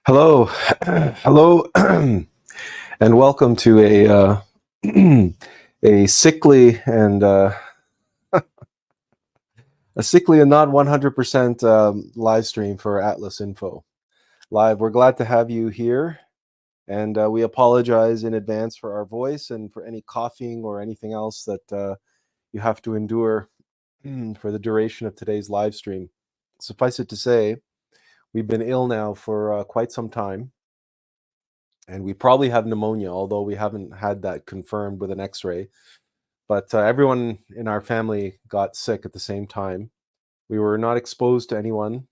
Hello, hello, and welcome to a sickly and not 100% live stream for Atlas Info Live. We're glad to have you here, and we apologize in advance for our voice and for any coughing or anything else that you have to endure for the duration of today's live stream. Suffice it to say, we've been ill now for quite some time. And we probably have pneumonia, although we haven't had that confirmed with an x-ray. But everyone in our family got sick at the same time. We were not exposed to anyone,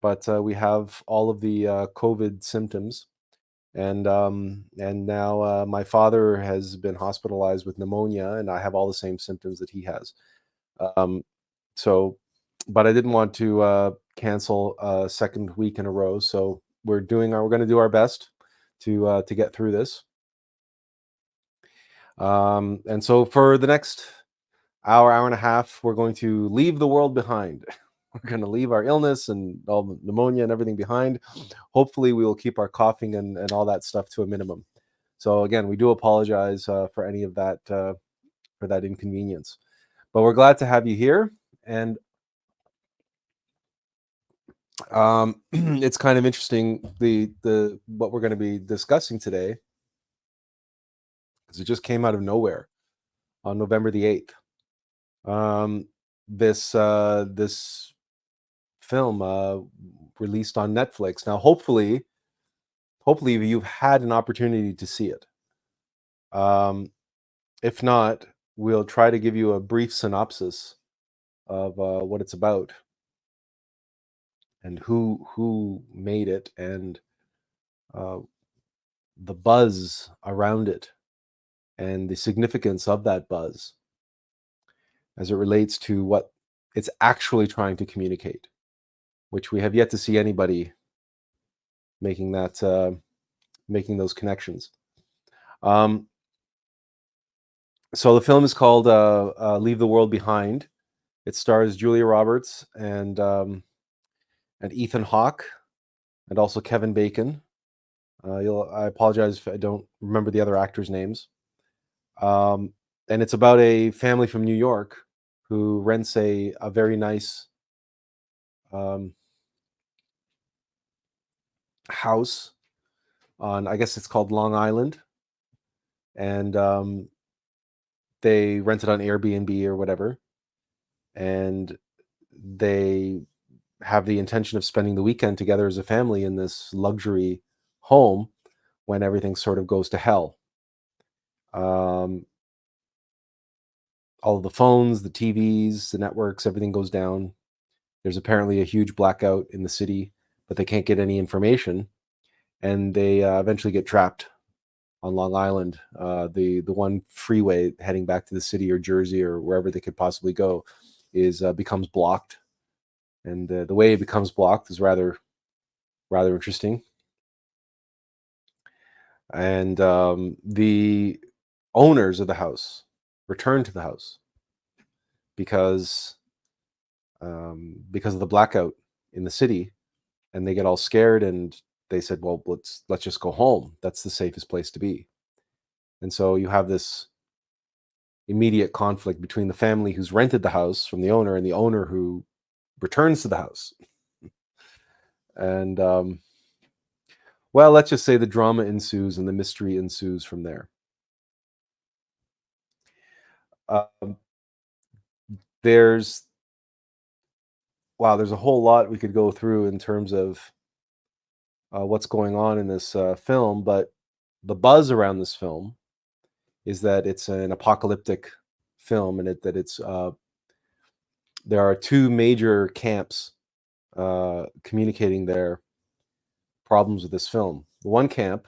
but we have all of the COVID symptoms. And now my father has been hospitalized with pneumonia, and I have all the same symptoms that he has. Um, but I didn't want to cancel a second week in a row, so we're going to do our best to get through this. And so for the next hour and a half, we're going to leave the world behind. We're going to leave our illness and all the pneumonia and everything behind. Hopefully, we will keep our coughing and all that stuff to a minimum. So again, we do apologize for any of that, for that inconvenience. But we're glad to have you here. And it's kind of interesting, the what we're going to be discussing today, because it just came out of nowhere on November the 8th. This film released on Netflix. Now, hopefully you've had an opportunity to see it. If not, we'll try to give you a brief synopsis of what it's about and who made it and the buzz around it and the significance of that buzz as it relates to what it's actually trying to communicate, which we have yet to see anybody making those connections. So the film is called Leave the World Behind. It stars Julia Roberts and Ethan Hawke, and also Kevin Bacon. I apologize if I don't remember the other actors' names. And it's about a family from New York who rents a very nice house on, I guess it's called Long Island, and they rent it on Airbnb or whatever, and they have the intention of spending the weekend together as a family in this luxury home when everything sort of goes to hell. All of the phones, the TVs, the networks, everything goes down. There's apparently a huge blackout in the city, but they can't get any information, and they eventually get trapped on Long Island. The one freeway heading back to the city or Jersey or wherever they could possibly go becomes blocked, and the way it becomes blocked is rather interesting. And the owners of the house return to the house because of the blackout in the city, and they get all scared, and they said, well, let's just go home. That's the safest place to be. And so you have this immediate conflict between the family who's rented the house from the owner and the owner who returns to the house. And well, let's just say the drama ensues and the mystery ensues from there. There's a whole lot we could go through in terms of what's going on in this film, but the buzz around this film is that it's an apocalyptic film, and there are two major camps communicating their problems with this film. The one camp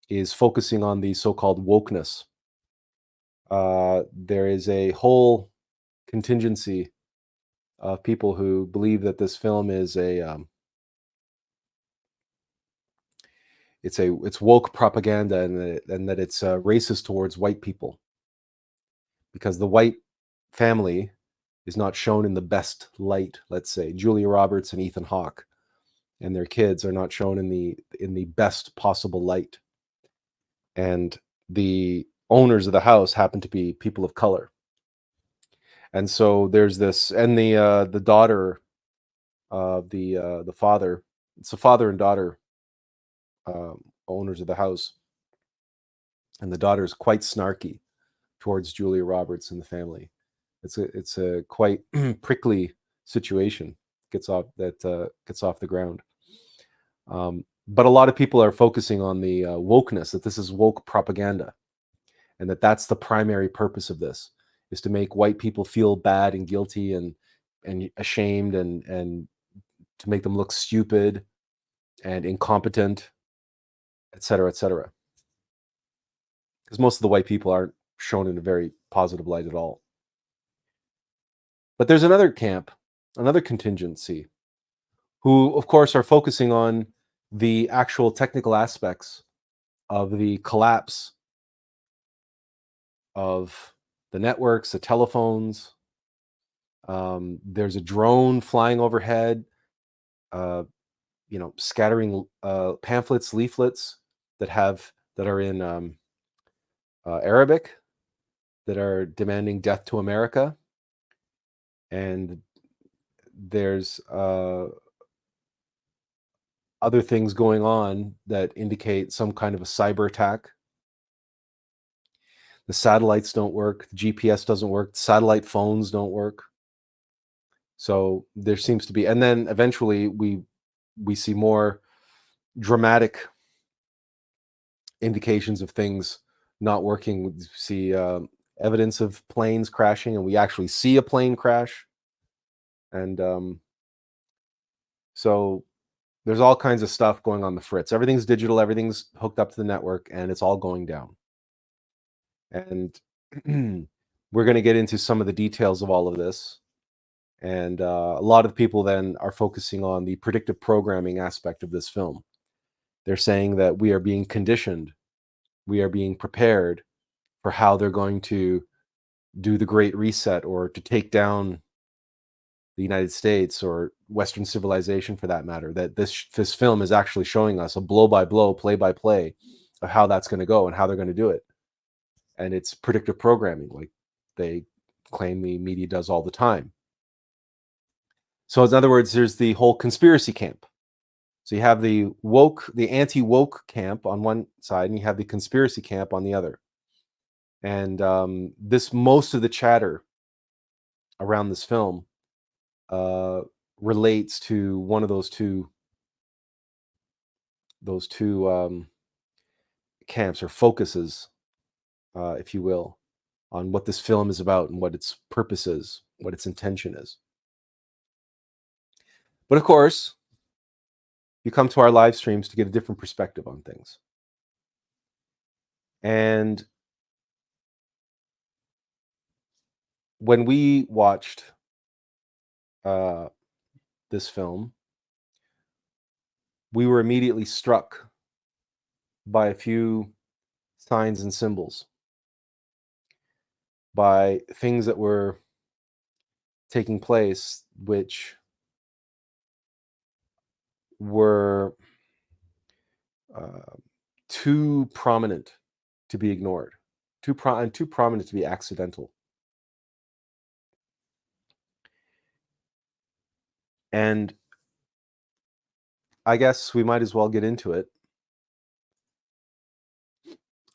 is focusing on the so-called wokeness. There is a whole contingency of people who believe that this film is it's woke propaganda, and that it's racist towards white people, because the white family is not shown in the best light. Let's say Julia Roberts and Ethan Hawke, and their kids are not shown in the best possible light. And the owners of the house happen to be people of color. And so there's this, and the daughter of the father, it's a father and daughter owners of the house, and the daughter is quite snarky towards Julia Roberts and the family. It's a quite prickly situation. Gets off the ground. But a lot of people are focusing on the wokeness, that this is woke propaganda, and that's the primary purpose of this, is to make white people feel bad and guilty and ashamed, and to make them look stupid and incompetent, et cetera, et cetera. Because most of the white people aren't shown in a very positive light at all. But there's another camp, another contingency, who, of course, are focusing on the actual technical aspects of the collapse of the networks, the telephones. There's a drone flying overhead, scattering pamphlets, leaflets that are in Arabic, that are demanding death to America. And there's other things going on that indicate some kind of a cyber attack. The satellites don't work. The GPS doesn't work. Satellite phones don't work. So there seems to be, and then eventually we see more dramatic indications of things not working. We see evidence of planes crashing, and we actually see a plane crash. And so there's all kinds of stuff going on the fritz. Everything's digital, everything's hooked up to the network, and it's all going down. And we're going to get into some of the details of all of this. And a lot of people then are focusing on the predictive programming aspect of this film. They're saying that we are being conditioned, we are being prepared for how they're going to do the Great Reset, or to take down the United States or Western civilization, for that matter. That this film is actually showing us a blow by blow, play by play of how that's going to go and how they're going to do it. And it's predictive programming, like they claim the media does all the time. So in other words, there's the whole conspiracy camp. So you have the anti-woke camp on one side, and you have the conspiracy camp on the other. And most of the chatter around this film relates to one of those two camps, or focuses, if you will, on what this film is about and what its purpose is, what its intention is. But of course, you come to our live streams to get a different perspective on things. And when we watched this film, we were immediately struck by a few signs and symbols, by things that were taking place which were too prominent to be ignored, too prominent to be accidental. And I guess we might as well get into it.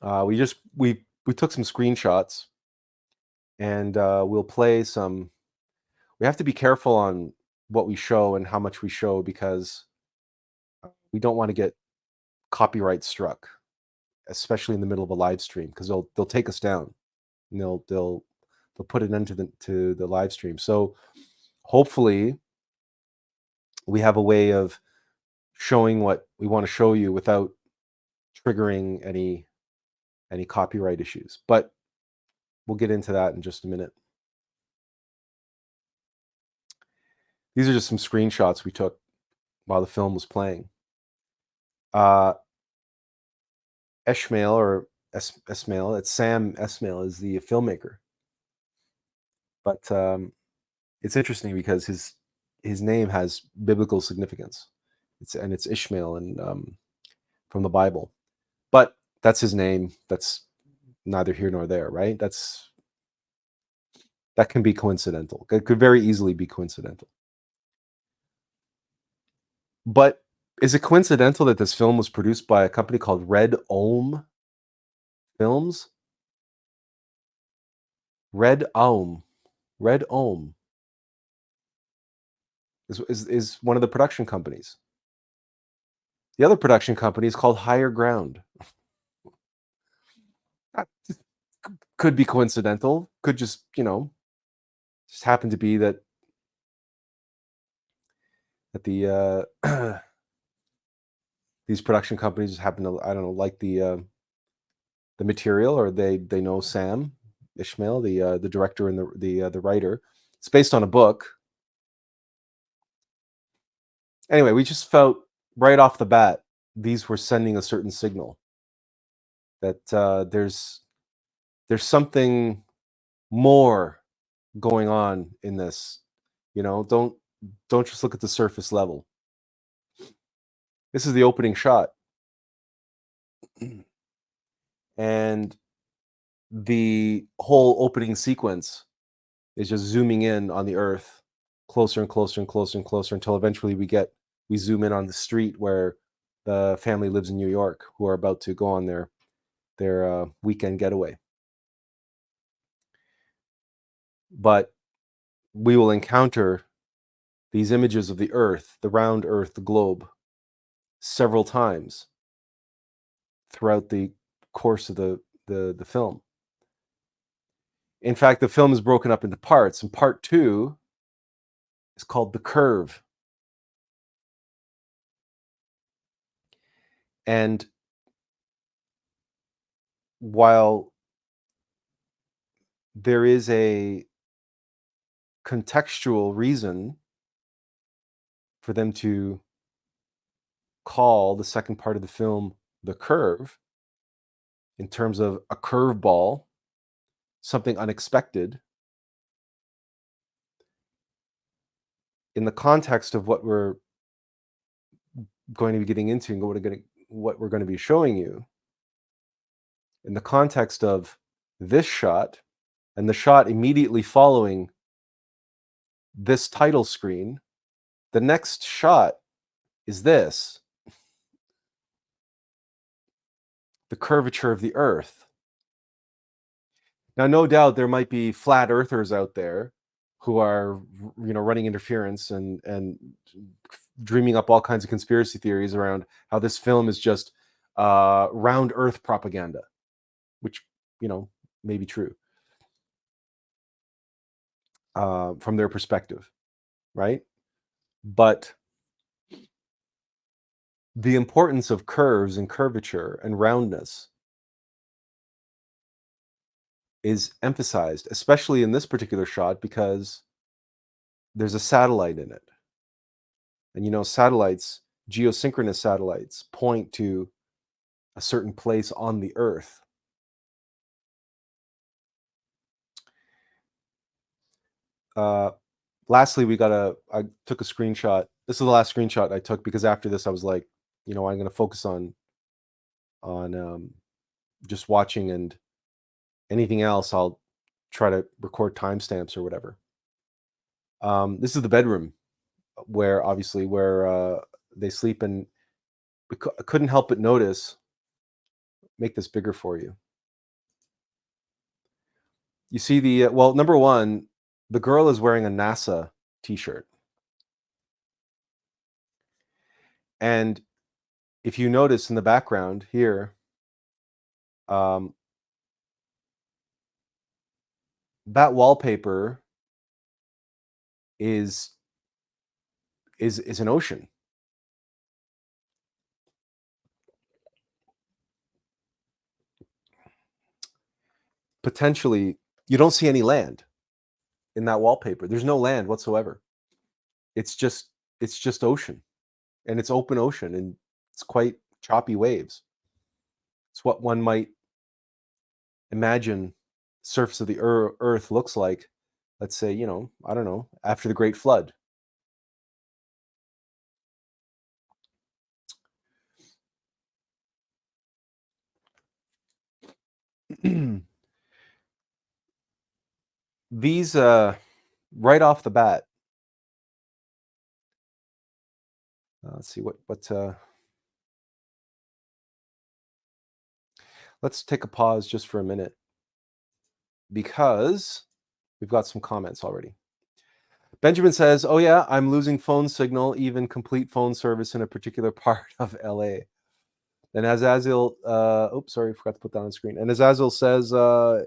We took some screenshots, and we'll play some. We have to be careful on what we show and how much we show, because we don't want to get copyright struck, especially in the middle of a live stream, because they'll take us down, and they'll put an end to the live stream. So hopefully we have a way of showing what we want to show you without triggering any copyright issues. But we'll get into that in just a minute. These are just some screenshots we took while the film was playing. Esmail, or Esmail, it's Sam Esmail, is the filmmaker. But it's interesting because his name has biblical significance. It's Ishmael and from the Bible. But that's his name. That's neither here nor there, right? That can be coincidental. It could very easily be coincidental. But is it coincidental that this film was produced by a company called Red Olm Films? Red Olm. Red Olm is one of the production companies. The other production company is called Higher Ground. That could be coincidental. Could just, just happen to be that the these production companies happen to, I don't know, like the material, or they know Sam Ishmael, the director and the writer. It's based on a book. Anyway, we just felt right off the bat these were sending a certain signal that there's something more going on in this. Don't just look at the surface level. This is the opening shot, and the whole opening sequence is just zooming in on the earth, closer and closer and closer and closer, until eventually we zoom in on the street where the family lives in New York, who are about to go on their weekend getaway. But we will encounter these images of the earth, the round earth, the globe, several times throughout the course of the film. In fact, the film is broken up into parts, and part 2 is called The Curve. And while there is a contextual reason for them to call the second part of the film The Curve, in terms of a curveball, something unexpected, in the context of what we're going to be getting into and what we're going to be showing you, in the context of this shot and the shot immediately following this title screen, the next shot is this: the curvature of the earth. Now, no doubt there might be flat earthers out there who are, running interference and dreaming up all kinds of conspiracy theories around how this film is just round earth propaganda, which, may be true from their perspective, right? But the importance of curves and curvature and roundness is emphasized, especially in this particular shot, because there's a satellite in it. And satellites, geosynchronous satellites, point to a certain place on the earth. Lastly, I took a screenshot. This is the last screenshot I took, because after this I was like, I'm going to focus on just watching, and anything else I'll try to record timestamps or whatever. This is the bedroom where they sleep, and I couldn't help but notice. Make this bigger for you. You see well, number one, the girl is wearing a NASA t-shirt. And if you notice in the background here, that wallpaper is an ocean. Potentially, you don't see any land in that wallpaper. There's no land whatsoever. It's just ocean, and it's open ocean, and it's quite choppy waves. It's what one might imagine surface of the earth looks like, let's say, I don't know, after the Great Flood. These right off the bat. Let's see what let's take a pause just for a minute because we've got some comments already. Benjamin says, "Oh yeah, I'm losing phone signal, even complete phone service in a particular part of LA." And Azazel, oops, sorry, I forgot to put that on the screen. And Azazel says,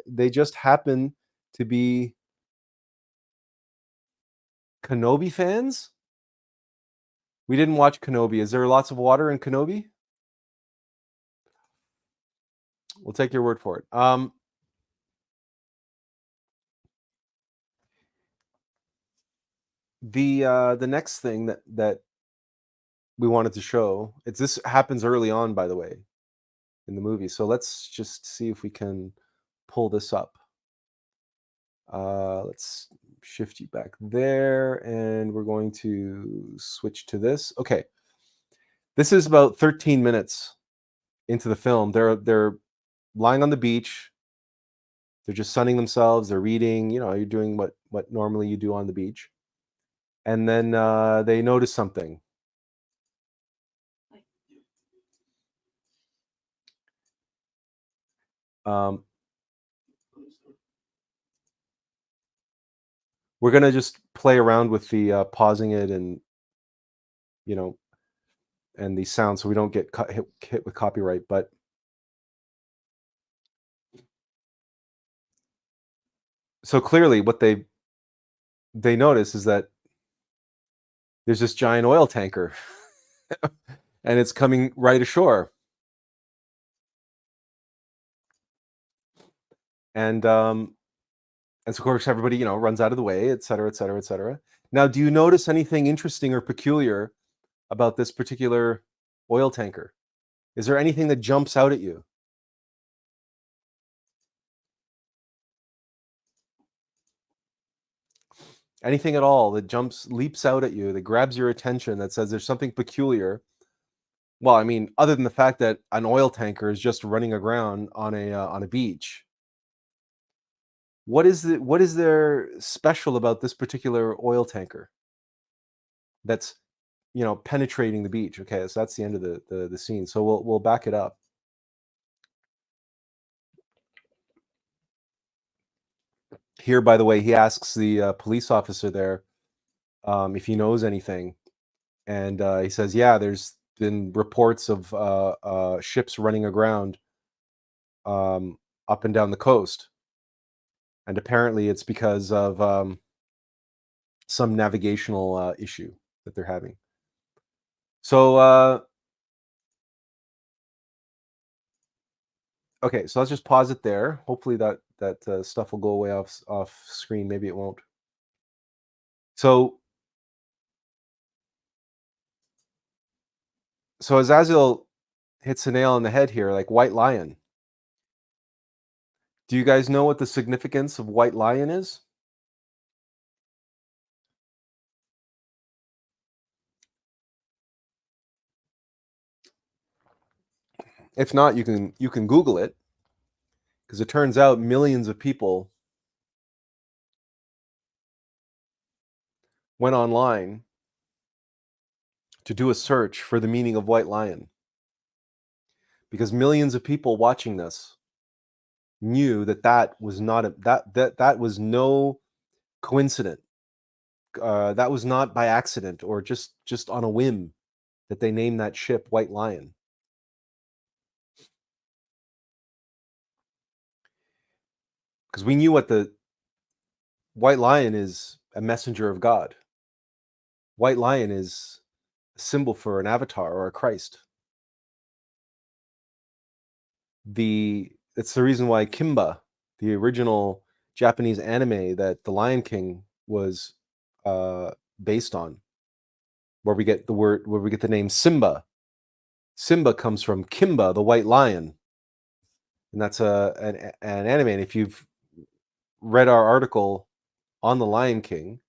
they just happen to be Kenobi fans. We didn't watch Kenobi. Is there lots of water in Kenobi? We'll take your word for it. The next thing that we wanted to show, this happens early on, by the way, in the movie. So let's just see if we can pull this up. Let's shift you back there, and we're going to switch to this. Okay, this is about 13 minutes into the film. They're lying on the beach. They're just sunning themselves. They're reading. You're doing what normally you do on the beach, and then they notice something. We're gonna just play around with the pausing it and and the sound so we don't get hit with copyright. But so clearly, what they notice is that there's this giant oil tanker, and it's coming right ashore. And so of course everybody runs out of the way, et cetera, et cetera, et cetera. Now, do you notice anything interesting or peculiar about this particular oil tanker? Is there anything that jumps out at you? Anything at all that leaps out at you, that grabs your attention, that says there's something peculiar? Well, I mean, other than the fact that an oil tanker is just running aground on a beach. What is there special about this particular oil tanker that's penetrating the beach? Okay, so that's the end of the scene. So we'll back it up. Here, by the way, he asks the police officer there if he knows anything, and he says, "Yeah, there's been reports of ships running aground up and down the coast, and apparently it's because of some navigational issue that they're having." So okay, so let's just pause it there. Hopefully that stuff will go away off screen. Maybe it won't. So Azazel hits a nail on the head here, like white lion. Do you guys know what the significance of white lion is? If not, you can Google it, because it turns out millions of people went online to do a search for the meaning of white lion, because millions of people watching this knew that was not that was no coincidence. That was not by accident or just on a whim that they named that ship White Lion. Because we knew what the White Lion is, a messenger of God. White Lion is a symbol for an avatar or a Christ. It's the reason why Kimba, the original Japanese anime that The Lion King was based on, where we get the name Simba. Simba comes from Kimba, the white lion, and that's an anime. And if you've read our article on The Lion King,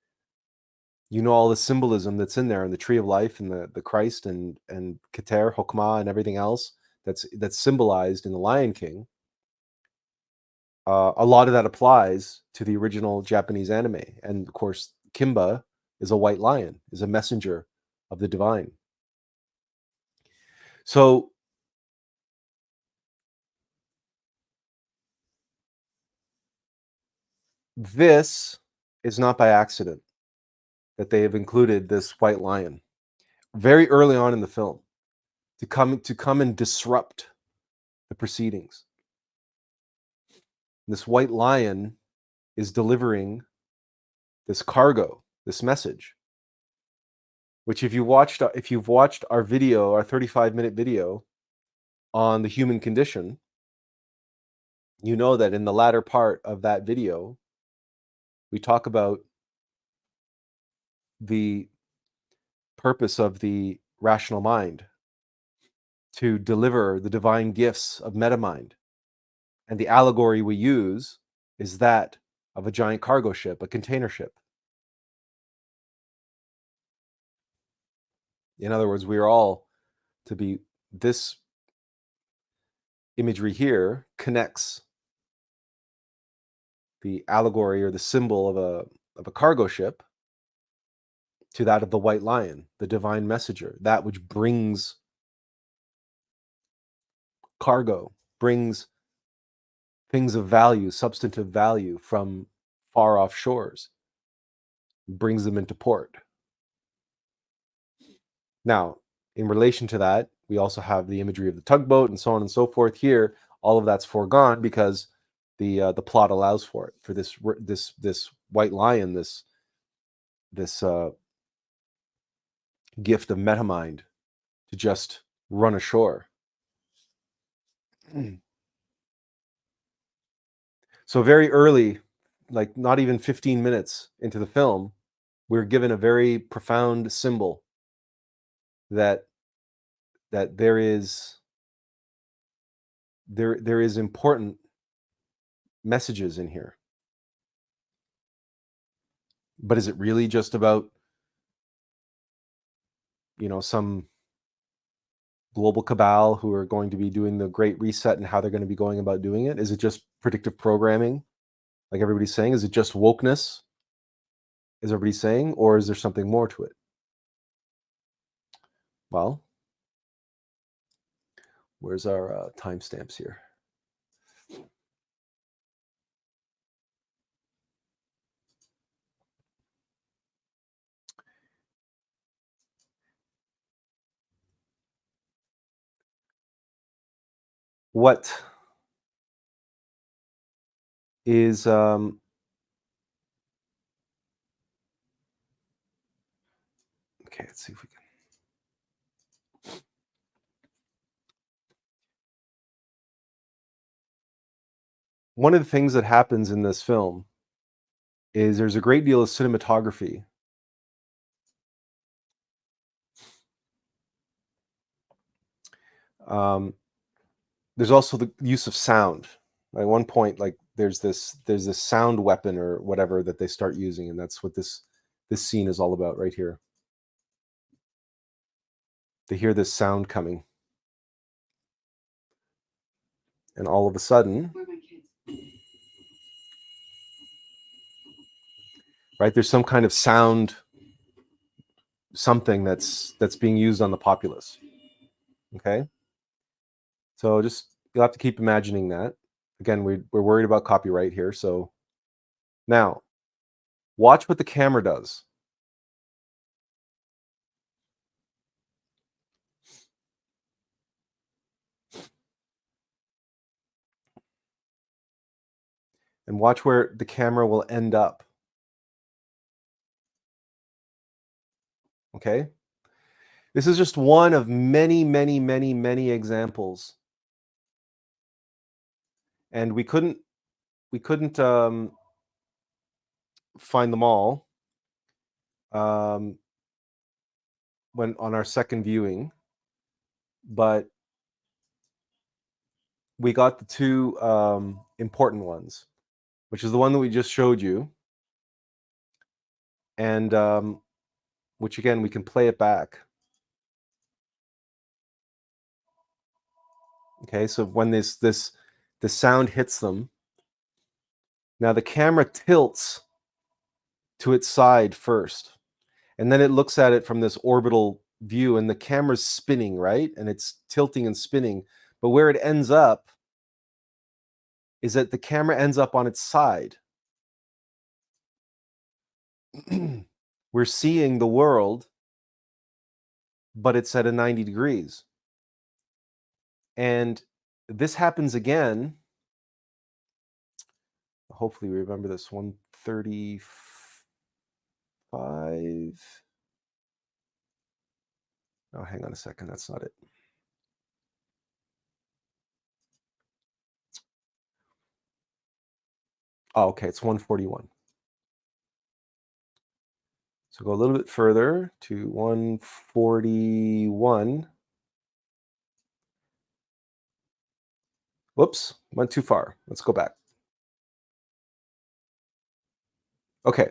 you know all the symbolism that's in there, and the tree of life, and the Christ, and Keter, Hokmah, and everything else that's symbolized in The Lion King. a lot of that applies to the original Japanese anime, and of course, Kimba is a white lion, is a messenger of the divine. So this is not by accident that they have included this white lion very early on in the film to come and disrupt the proceedings. This white lion is delivering this cargo, this message, which if you've watched our video, our 35-minute video on the human condition, you know that in the latter part of that video, we talk about the purpose of the rational mind to deliver the divine gifts of metamind. And the allegory we use is that of a giant cargo ship, a container ship. In other words, we are all to be, this imagery here connects the allegory or the symbol of a cargo ship to that of the white lion, the divine messenger, that which brings cargo, brings things of value, substantive value from far off shores, brings them into port. Now, in relation to that, we also have the imagery of the tugboat and so on and so forth. Here, all of that's foregone because the plot allows for it, for this white lion, this gift of metamind to just run ashore. So very early, like not even 15 minutes into the film, we're given a very profound symbol that there is important messages in here. But is it really just about, some global cabal who are going to be doing the Great Reset and how they're going to be going about doing it? Is it just predictive programming, like everybody's saying? Is it just wokeness, is everybody saying? Or is there something more to it? Well, where's our timestamps here? What is okay, let's see if we can. One of the things that happens in this film is there's a great deal of cinematography. There's also the use of sound. At one point, like there's this sound weapon or whatever that they start using, and that's what this scene is all about right here. They hear this sound coming, and all of a sudden, right, there's some kind of sound, something that's being used on the populace. Okay, so just you'll have to keep imagining that. Again, we're worried about copyright here, so now watch what the camera does. And watch where the camera will end up. Okay? This is just one of many, many, many, many examples. And we couldn't find them all when on our second viewing, but we got the two important ones, which is the one that we just showed you, and which again we can play it back. Okay, so when the sound hits them, Now the camera tilts to its side first, and then it looks at it from this orbital view, and the camera's spinning, right? And it's tilting and spinning. But where it ends up is that the camera ends up on its side. We're seeing the world, but it's at a 90 degrees. And this happens again. Hopefully we remember this. 135. Oh, hang on a second. That's not it. Oh, okay. It's 141. So go a little bit further to 141. Whoops, went too far. Let's go back. Okay,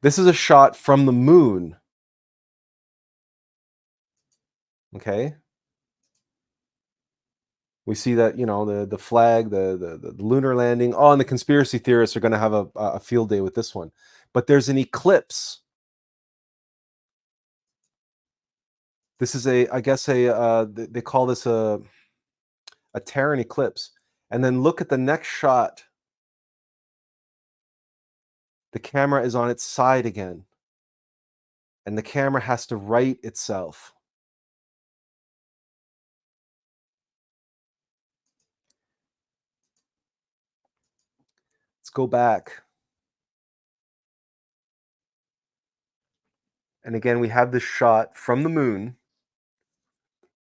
this is a shot from the moon. Okay, we see that, you know, the flag, the lunar landing. Oh, and the conspiracy theorists are going to have a field day with this one. But there's an eclipse. This is I guess they call this a Terran eclipse. And then look at the next shot. The camera is on its side again, and the camera has to right itself. Let's go back. And again, we have this shot from the moon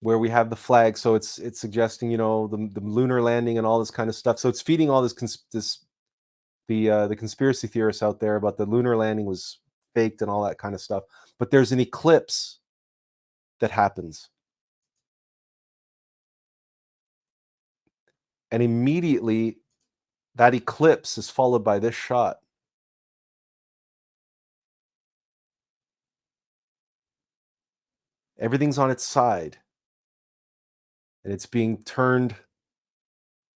where we have the flag. So it's suggesting, you know, the lunar landing and all this kind of stuff. So it's feeding all this the conspiracy theorists out there about the lunar landing was faked and all that kind of stuff. But there's an eclipse that happens. And immediately that eclipse is followed by this shot. Everything's on its side, and it's being turned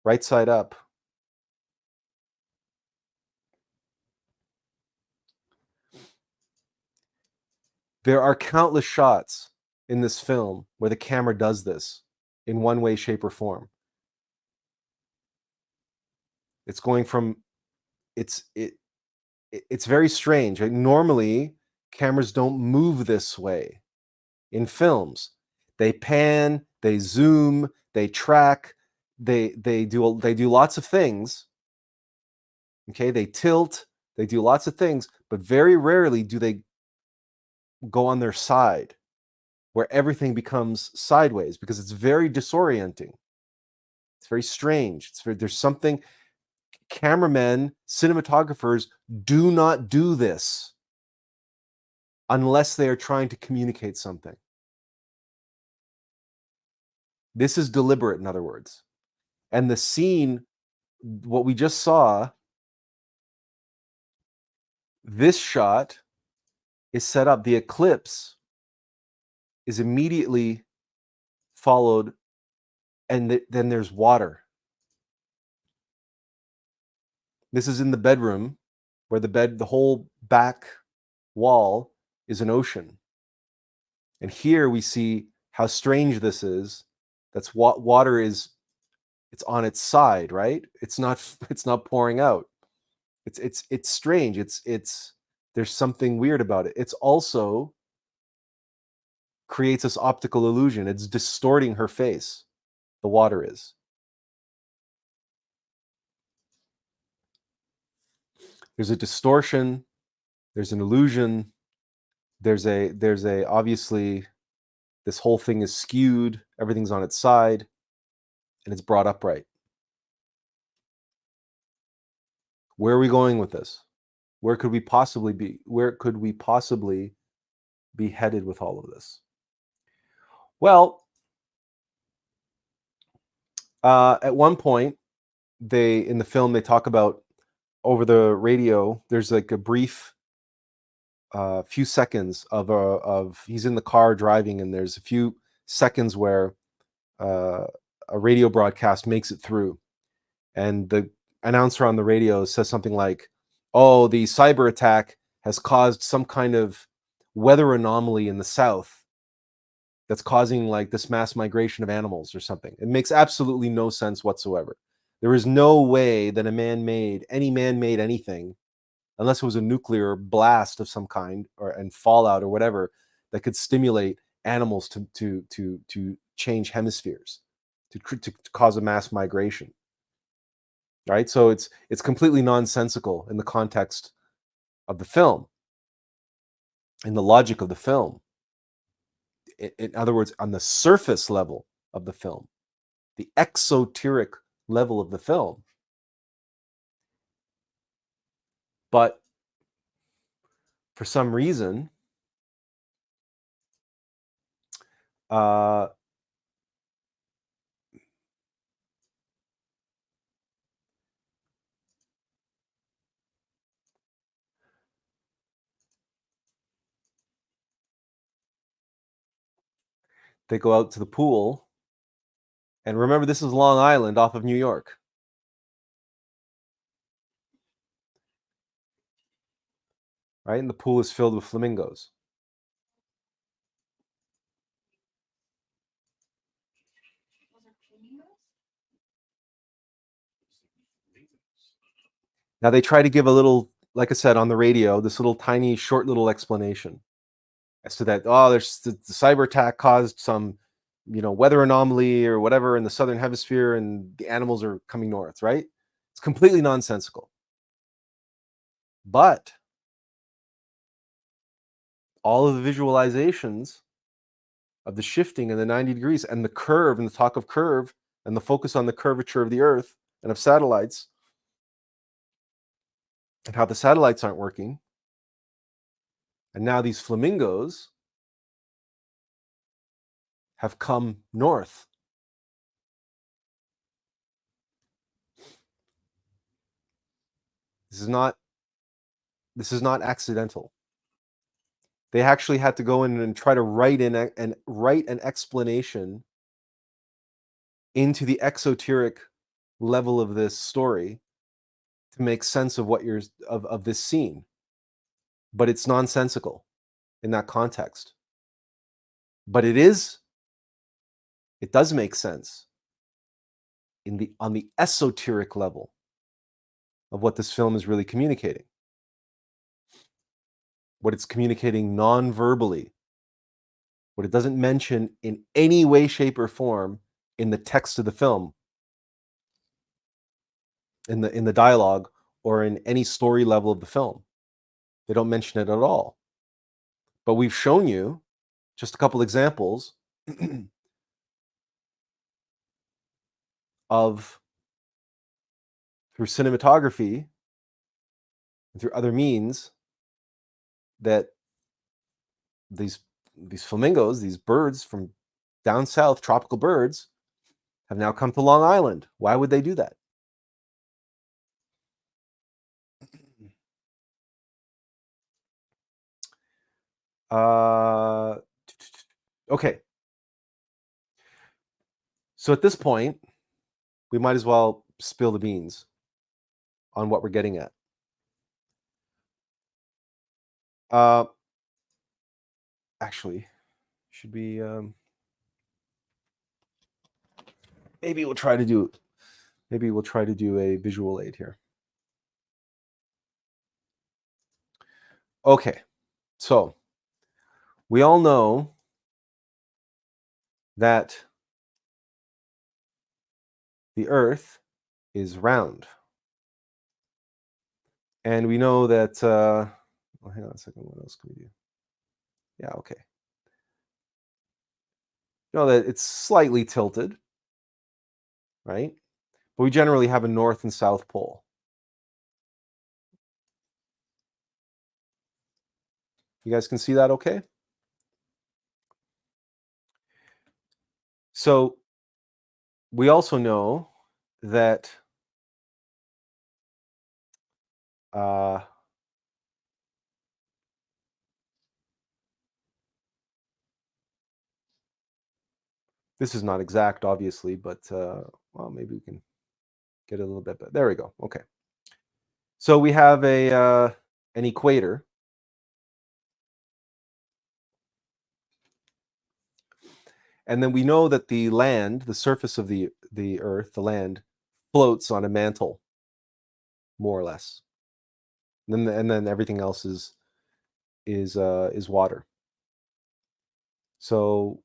right side up. There are countless shots in this film where the camera does this in one way, shape, or form. It's going from it's very strange. Like, normally, cameras don't move this way in films. They pan, they zoom, they track, they do lots of things. Okay, they tilt, they do lots of things, but very rarely do they go on their side where everything becomes sideways, because it's very disorienting. It's very strange. There's something. Cameramen, cinematographers do not do this unless they are trying to communicate something. This is deliberate, in other words. And the scene, what we just saw, this shot is set up. The eclipse is immediately followed, and then there's water. This is in the bedroom, where the whole back wall is an ocean. And here we see how strange this is. That's what water is. It's on its side, right? It's not pouring out. It's strange. There's something weird about it. It's also creates this optical illusion. It's distorting her face. The water is. There's a distortion. There's an illusion. There's a obviously this whole thing is skewed. Everything's on its side, and it's brought upright. Where are we going with this? Where could we possibly be? Where could we possibly be headed with all of this? Well, at one point, in the film they talk about, over the radio, there's like a brief few seconds of he's in the car driving, and there's a few seconds where a radio broadcast makes it through, and announcer on the radio says something like, "Oh, the cyber attack has caused some kind of weather anomaly in the south that's causing like this mass migration of animals or something." It makes absolutely no sense whatsoever. There is no way that any man-made anything, unless it was a nuclear blast of some kind or and fallout or whatever, that could stimulate animals to change hemispheres, to cause a mass migration. Right? So it's completely nonsensical in the context of the film, in the logic of the film. In other words, on the surface level of the film, the exoteric level of the film. But for some reason, uh, they go out to the pool. And remember, this is Long Island off of New York. Right? And the pool is filled with flamingos. Now they try to give a little, like I said on the radio, this little tiny, short little explanation as to that. Oh, there's the cyber attack caused some, weather anomaly or whatever in the southern hemisphere, and the animals are coming north. Right? It's completely nonsensical. But all of the visualizations of the shifting and the 90 degrees and the curve and the talk of curve and the focus on the curvature of the Earth and of satellites and how the satellites aren't working. And now these flamingos have come north. This is not accidental. They actually had to go in and try to write an explanation into the exoteric level of this story to make sense of of this scene. But it's nonsensical in that context. But it does make sense on the esoteric level of what this film is really communicating. What it's communicating non-verbally, what it doesn't mention in any way, shape, or form in the text of the film, in the dialogue, or in any story level of the film. They don't mention it at all. But we've shown you just a couple examples of, through cinematography and through other means, that these flamingos, these birds from down south, tropical birds, have now come to Long Island. Why would they do that? Uh, okay. So at this point, we might as well spill the beans on what we're getting at. Actually, should be maybe we'll try to do a visual aid here. Okay, so we all know that the Earth is round, and we know that. Well, hang on a second. What else can we do? Yeah, okay. You know that it's slightly tilted, right? But we generally have a north and south pole. You guys can see that okay? So we also know that uh, this is not exact, obviously, but well, maybe we can. Get a little bit, but there we go. Okay. So we have an equator, and then we know that the land, the surface of the Earth, the land, floats on a mantle, more or less. And then everything else is water. So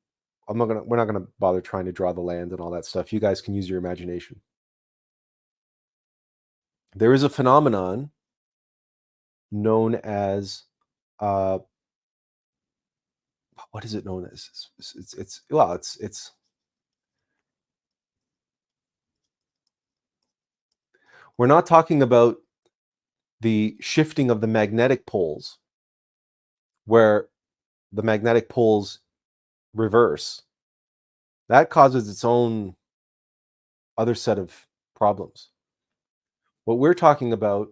we're not gonna bother trying to draw the land and all that stuff. You guys can use your imagination. There is a phenomenon known as uh, what is it known as? It's we're not talking about the shifting of the magnetic poles, where the magnetic poles reverse. That causes its own other set of problems. What we're talking about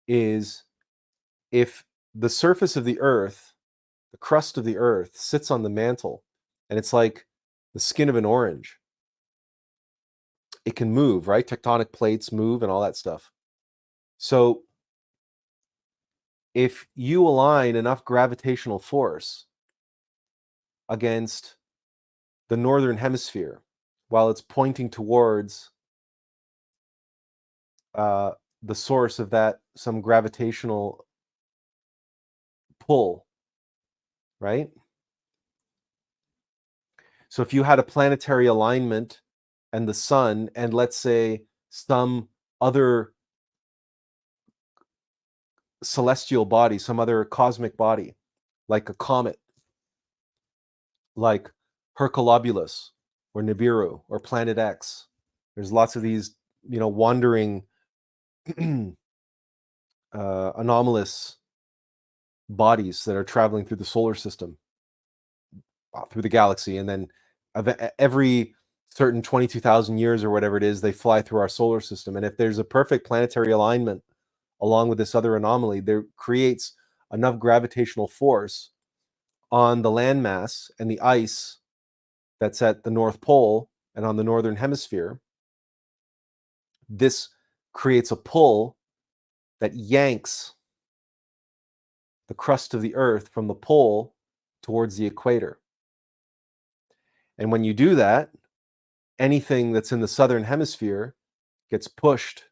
is if the surface of the Earth, the crust of the Earth, sits on the mantle, and it's like the skin of an orange. It can move, right? Tectonic plates move and all that stuff. So if you align enough gravitational force against the northern hemisphere while it's pointing towards uh, the source of that, some gravitational pull, right? So if you had a planetary alignment and the sun, and let's say some other celestial body, some other cosmic body, like a comet, like Hercolobulus or Nibiru or Planet X. There's lots of these, wandering anomalous bodies that are traveling through the solar system, through the galaxy, and then every certain 22,000 years or whatever it is, they fly through our solar system. And if there's a perfect planetary alignment along with this other anomaly, there creates enough gravitational force on the landmass and the ice that's at the North Pole and on the northern hemisphere. This creates a pull that yanks the crust of the Earth from the pole towards the equator. And when you do that, anything that's in the southern hemisphere gets pushed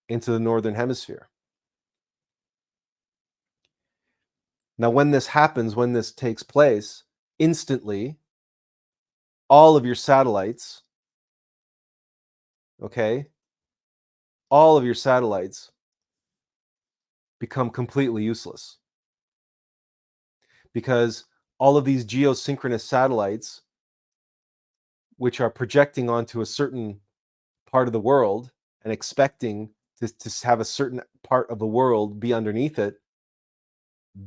into the northern hemisphere. Now, when this happens, when this takes place, instantly, all of your satellites, okay, all of your satellites become completely useless, because all of these geosynchronous satellites, which are projecting onto a certain part of the world and expecting to have a certain part of the world be underneath it,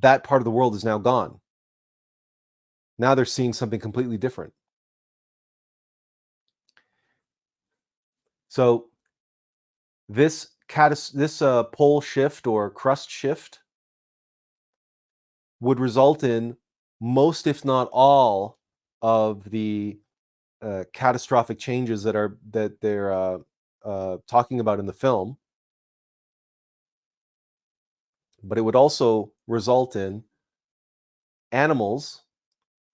that part of the world is now gone. Now they're seeing something completely different. So this pole shift or crust shift would result in most, if not all, of the catastrophic changes that they're talking about in the film. But it would also result in animals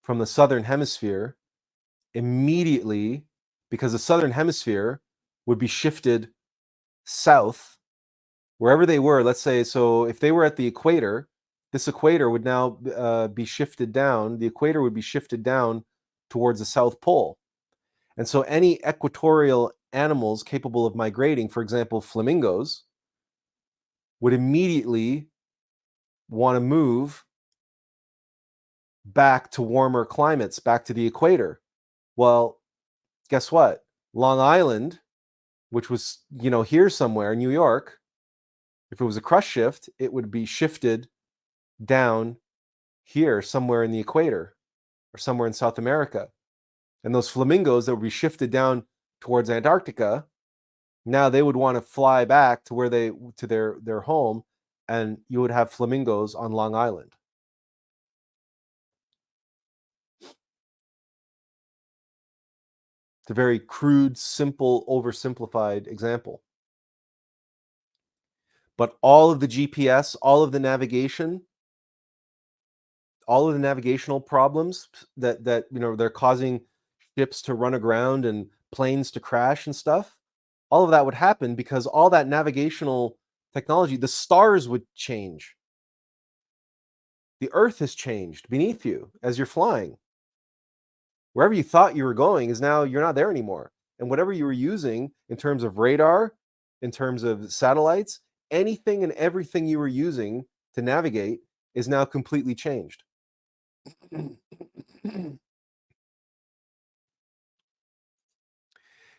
from the southern hemisphere immediately, because the southern hemisphere would be shifted south wherever they were. Let's say, so if they were at the equator, this equator would now be shifted down. The equator would be shifted down towards the South Pole. And so any equatorial animals capable of migrating, for example, flamingos, would immediately want to move back to warmer climates, back to the equator. Well, guess what? Long Island, which was, here somewhere in New York, if it was a crust shift, it would be shifted down here somewhere in the equator or somewhere in South America. And those flamingos that would be shifted down towards Antarctica, now they would want to fly back to their home, and you would have flamingos on Long Island. It's a very crude, simple, oversimplified example. But all of the GPS, all of the navigational problems that they're causing ships to run aground and planes to crash and stuff, all of that would happen because all that navigational technology, the stars would change. The earth has changed beneath you as you're flying. Wherever you thought you were going is now you're not there anymore. And whatever you were using in terms of radar, in terms of satellites, anything and everything you were using to navigate is now completely changed.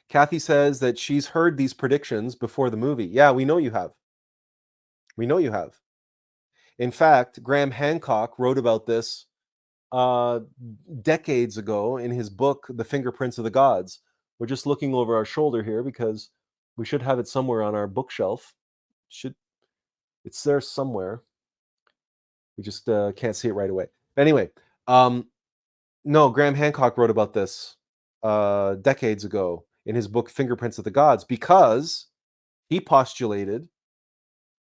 Kathy says that she's heard these predictions before the movie. Yeah, we know you have. We know you have. In fact, Graham Hancock wrote about this uh, decades ago in his book, The Fingerprints of the Gods. We're just looking over our shoulder here because we should have it somewhere on our bookshelf. It's there somewhere. We just can't see it right away. Anyway, no, Graham Hancock wrote about this decades ago in his book, Fingerprints of the Gods, because he postulated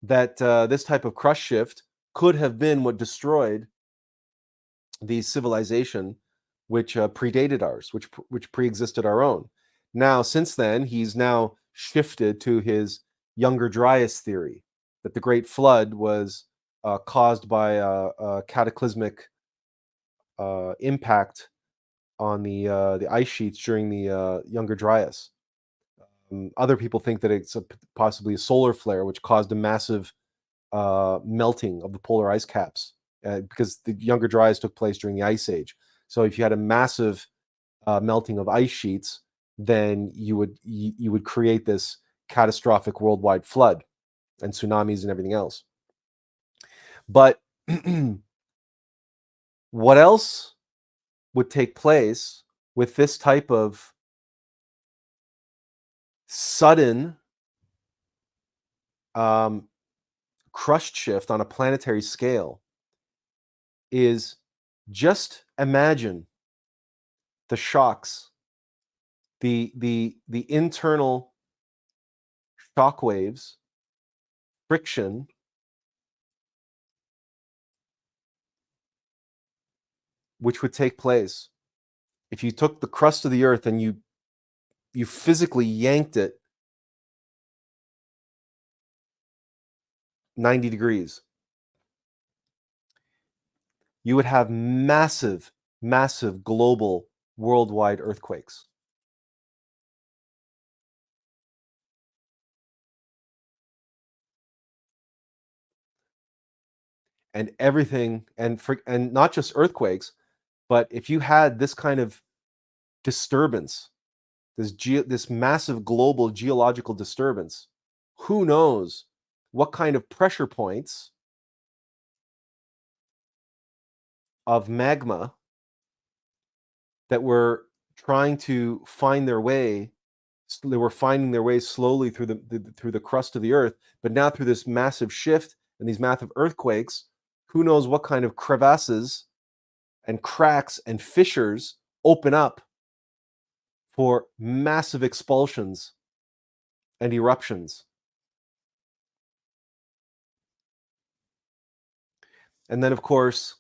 that this type of crust shift could have been what destroyed the civilization which predated ours, which pre-existed our own. Now, since then, he's now shifted to his Younger Dryas theory, that the Great Flood was caused by a cataclysmic impact on the ice sheets during the Younger Dryas. Other people think that it's possibly a solar flare, which caused a massive melting of the polar ice caps because the Younger Dryas took place during the Ice Age. So if you had a massive melting of ice sheets, then you would create this catastrophic worldwide flood and tsunamis and everything else. But what else would take place with this type of sudden crust shift on a planetary scale is just imagine the shocks, the internal shock waves, friction, which would take place if you took the crust of the earth and you physically yanked it 90 degrees. You would have massive, massive global worldwide earthquakes. And everything, and not just earthquakes, but if you had this kind of disturbance, this massive global geological disturbance, who knows what kind of pressure points of magma that were trying to find their way. They were finding their way slowly through the crust of the earth, but now through this massive shift and these massive earthquakes, who knows what kind of crevasses and cracks and fissures open up for massive expulsions and eruptions. And then, of course,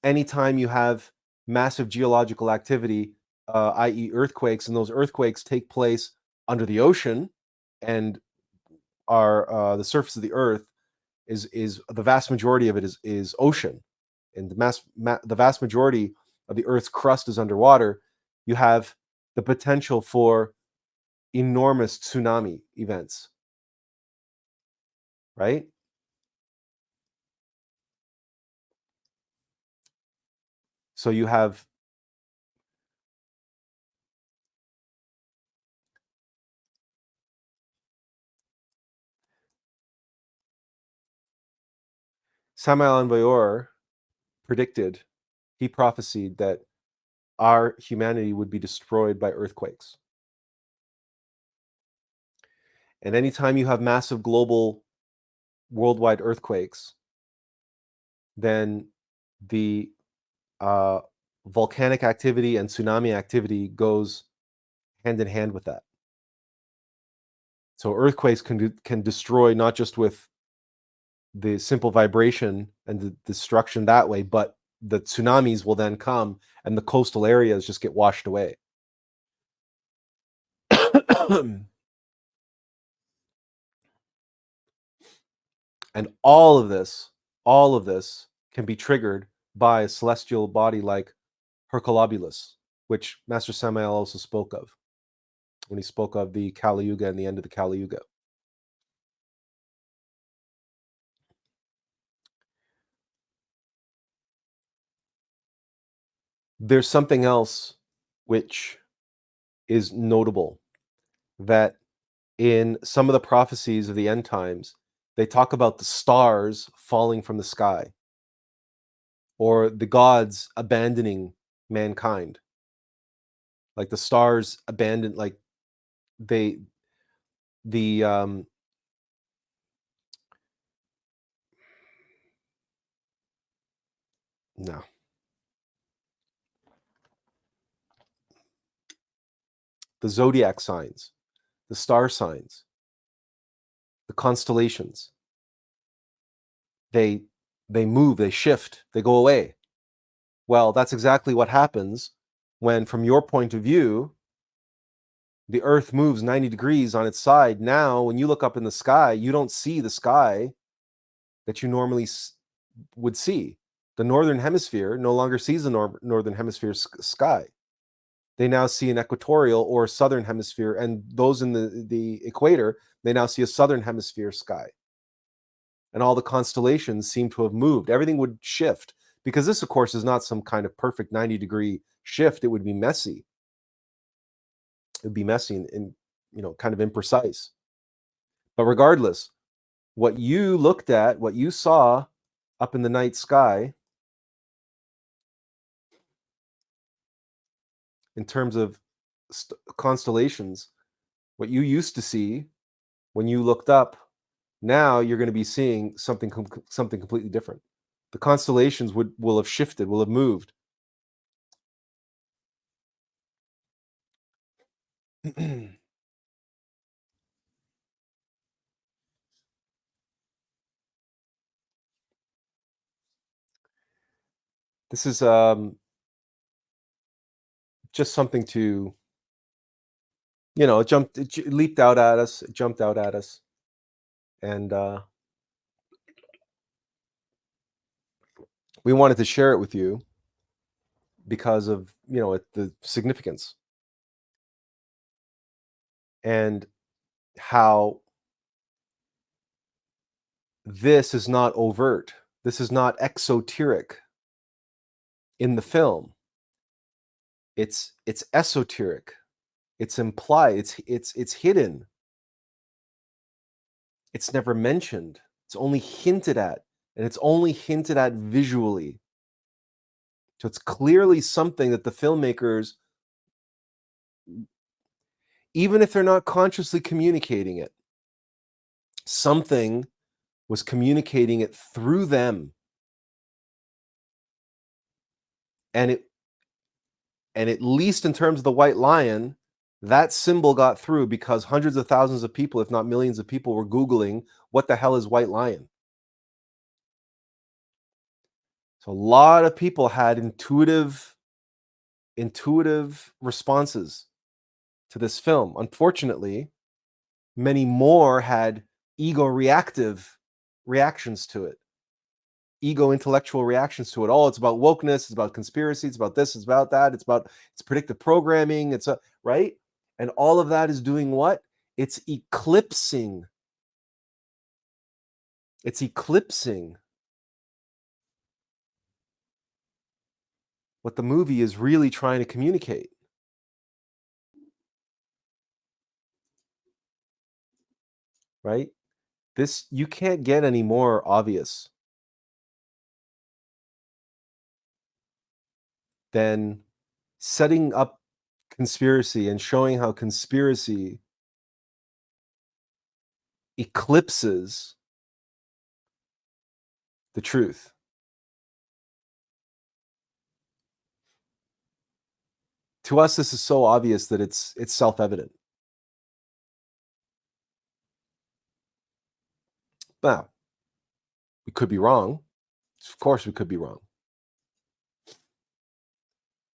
anytime you have massive geological activity, i.e., earthquakes, and those earthquakes take place under the ocean, and are the surface of the earth is the vast majority of it is ocean, and the vast majority of the Earth's crust is underwater. You have the potential for enormous tsunami events, right? So you have Samael Aun predicted, he prophesied that our humanity would be destroyed by earthquakes. And anytime you have massive global worldwide earthquakes, then the volcanic activity and tsunami activity goes hand in hand with that. So earthquakes can destroy not just with the simple vibration and the destruction that way, but the tsunamis will then come and the coastal areas just get washed away. And all of this can be triggered by a celestial body like Herculobulus, which Master Samael also spoke of when he spoke of the Kali Yuga and the end of the Kali Yuga. There's something else which is notable, that in some of the prophecies of the end times, they talk about the stars falling from the sky or the gods abandoning mankind. Like the stars abandon, like they, the, no, the zodiac signs, the star signs, the constellations, they move, they shift, they go away. Well, that's exactly what happens when, from your point of view, the earth moves 90 degrees on its side. Now, when you look up in the sky, you don't see the sky that you normally would see. The northern hemisphere no longer sees the northern hemisphere sky. They now see an equatorial or southern hemisphere, and those in the equator, they now see a southern hemisphere sky. And all the constellations seem to have moved. Everything would shift, because this, of course, is not some kind of perfect 90-degree shift. It would be messy. It would be messy and kind of imprecise. But regardless, what you looked at, what you saw up in the night sky, in terms of constellations, what you used to see when you looked up, now you're going to be seeing something completely different. The constellations will have shifted, will have moved. This is just something to, it leaped out at us, it jumped out at us, and we wanted to share it with you because of the significance and how this is not overt, this is not exoteric in the film. It's esoteric, it's implied, it's hidden, it's never mentioned, it's only hinted at, and it's only hinted at visually. So it's clearly something that the filmmakers, even if they're not consciously communicating it, something was communicating it through them. And at least in terms of the white lion, that symbol got through, because hundreds of thousands of people, if not millions of people, were Googling, what the hell is white lion? So a lot of people had intuitive responses to this film. Unfortunately, many more had ego reactive reactions to it. Ego intellectual reactions to it. Oh, it's about wokeness, it's about conspiracy, it's about this, it's about that, it's predictive programming, right? And all of that is doing what? It's eclipsing what the movie is really trying to communicate. Right? This, you can't get any more obvious than setting up conspiracy and showing how conspiracy eclipses the truth. To us, this is so obvious that it's self-evident. Now, we could be wrong. Of course, we could be wrong.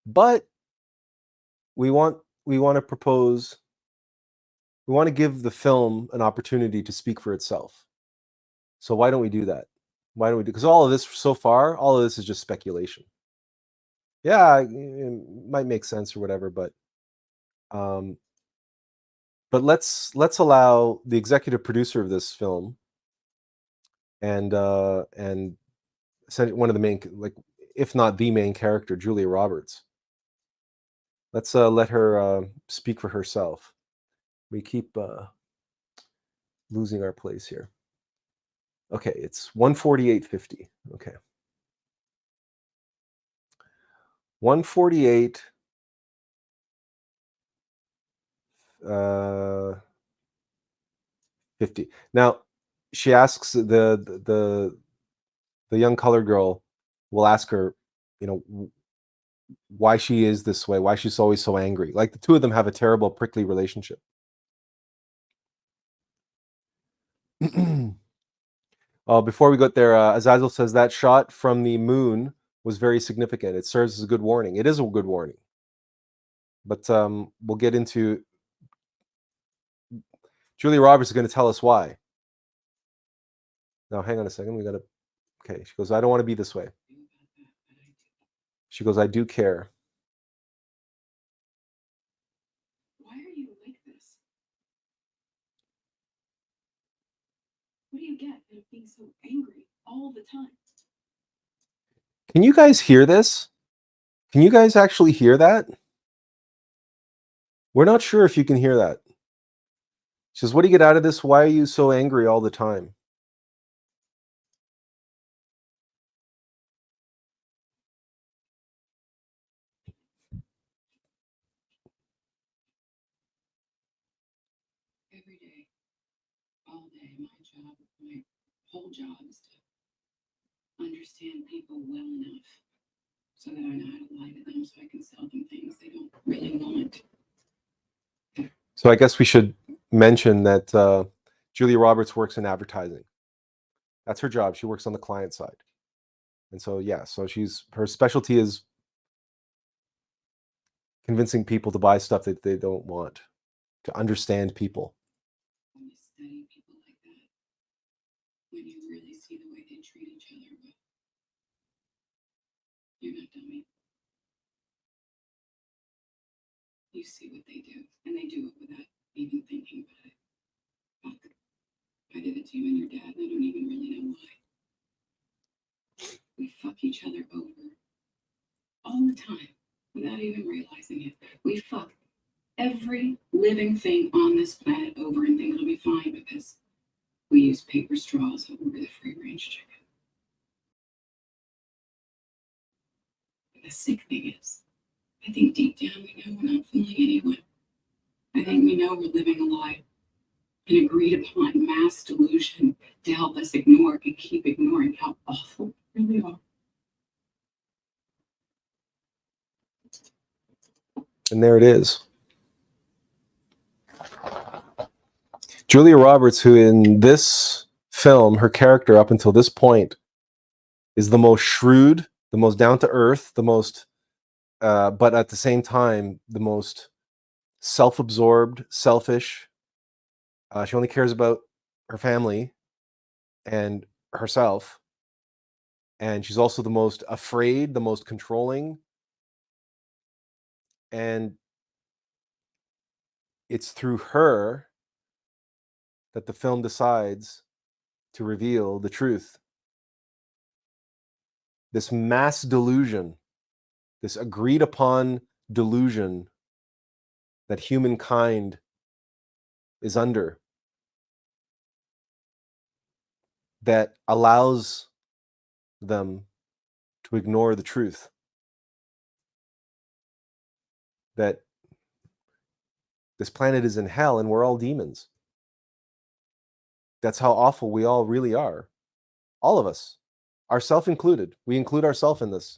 But we want to propose, we want to give the film an opportunity to speak for itself. So why don't we do that? Why don't we do? Because all of this so far, all of this is just speculation. Yeah, it might make sense or whatever, but um, let's allow the executive producer of this film and one of the main, like, if not the main character, Julia Roberts. Let's let her speak for herself. We keep losing our place here. Okay, it's 148.50. Okay. 148 50. Now, she asks the young colored girl will ask her, you know, why she is this way, why she's always so angry. Like, the two of them have a terrible, prickly relationship. Before we get there, Azazel says that shot from the moon was very significant. It serves as a good warning. It is a good warning. But we'll get into... Julia Roberts is going to tell us why. Now, hang on a second. We got to... Okay, she goes, I don't want to be this way. She goes, I do care. Why are you like this? What do you get out of being so angry all the time? Can you guys hear this? Can you guys actually hear that? We're not sure if you can hear that. She says, what do you get out of this? Why are you so angry all the time? Every day, all day, my whole job is to understand people well enough so that I know how to lie to them, so I can sell them things they don't really want. So I guess we should mention that Julia Roberts works in advertising. That's her job. She works on the client side. And so, yeah, so her specialty is convincing people to buy stuff that they don't want, to understand people. When you study people like that, when you really see the way they treat each other, well, you're not dummy. You see what they do, and they do it without even thinking about it. Fuck. I did it to you and your dad, and I don't even really know why. We fuck each other over all the time without even realizing it. We fuck every living thing on this planet over and think it'll be fine because we use paper straws over the free range chicken. And the sick thing is, I think deep down we know we're not fooling anyone. I think we know we're living a lie, an agreed upon mass delusion to help us ignore and keep ignoring how awful we really are. And there it is. Julia Roberts, who in this film, her character up until this point is the most shrewd, the most down to earth, the most, but at the same time, the most self-absorbed, selfish. She only cares about her family and herself. And she's also the most afraid, the most controlling. And it's through her that the film decides to reveal the truth. This mass delusion, this agreed upon delusion that humankind is under, that allows them to ignore the truth, that this planet is in hell and we're all demons. That's how awful we all really are. All of us, ourselves included. We include ourselves in this.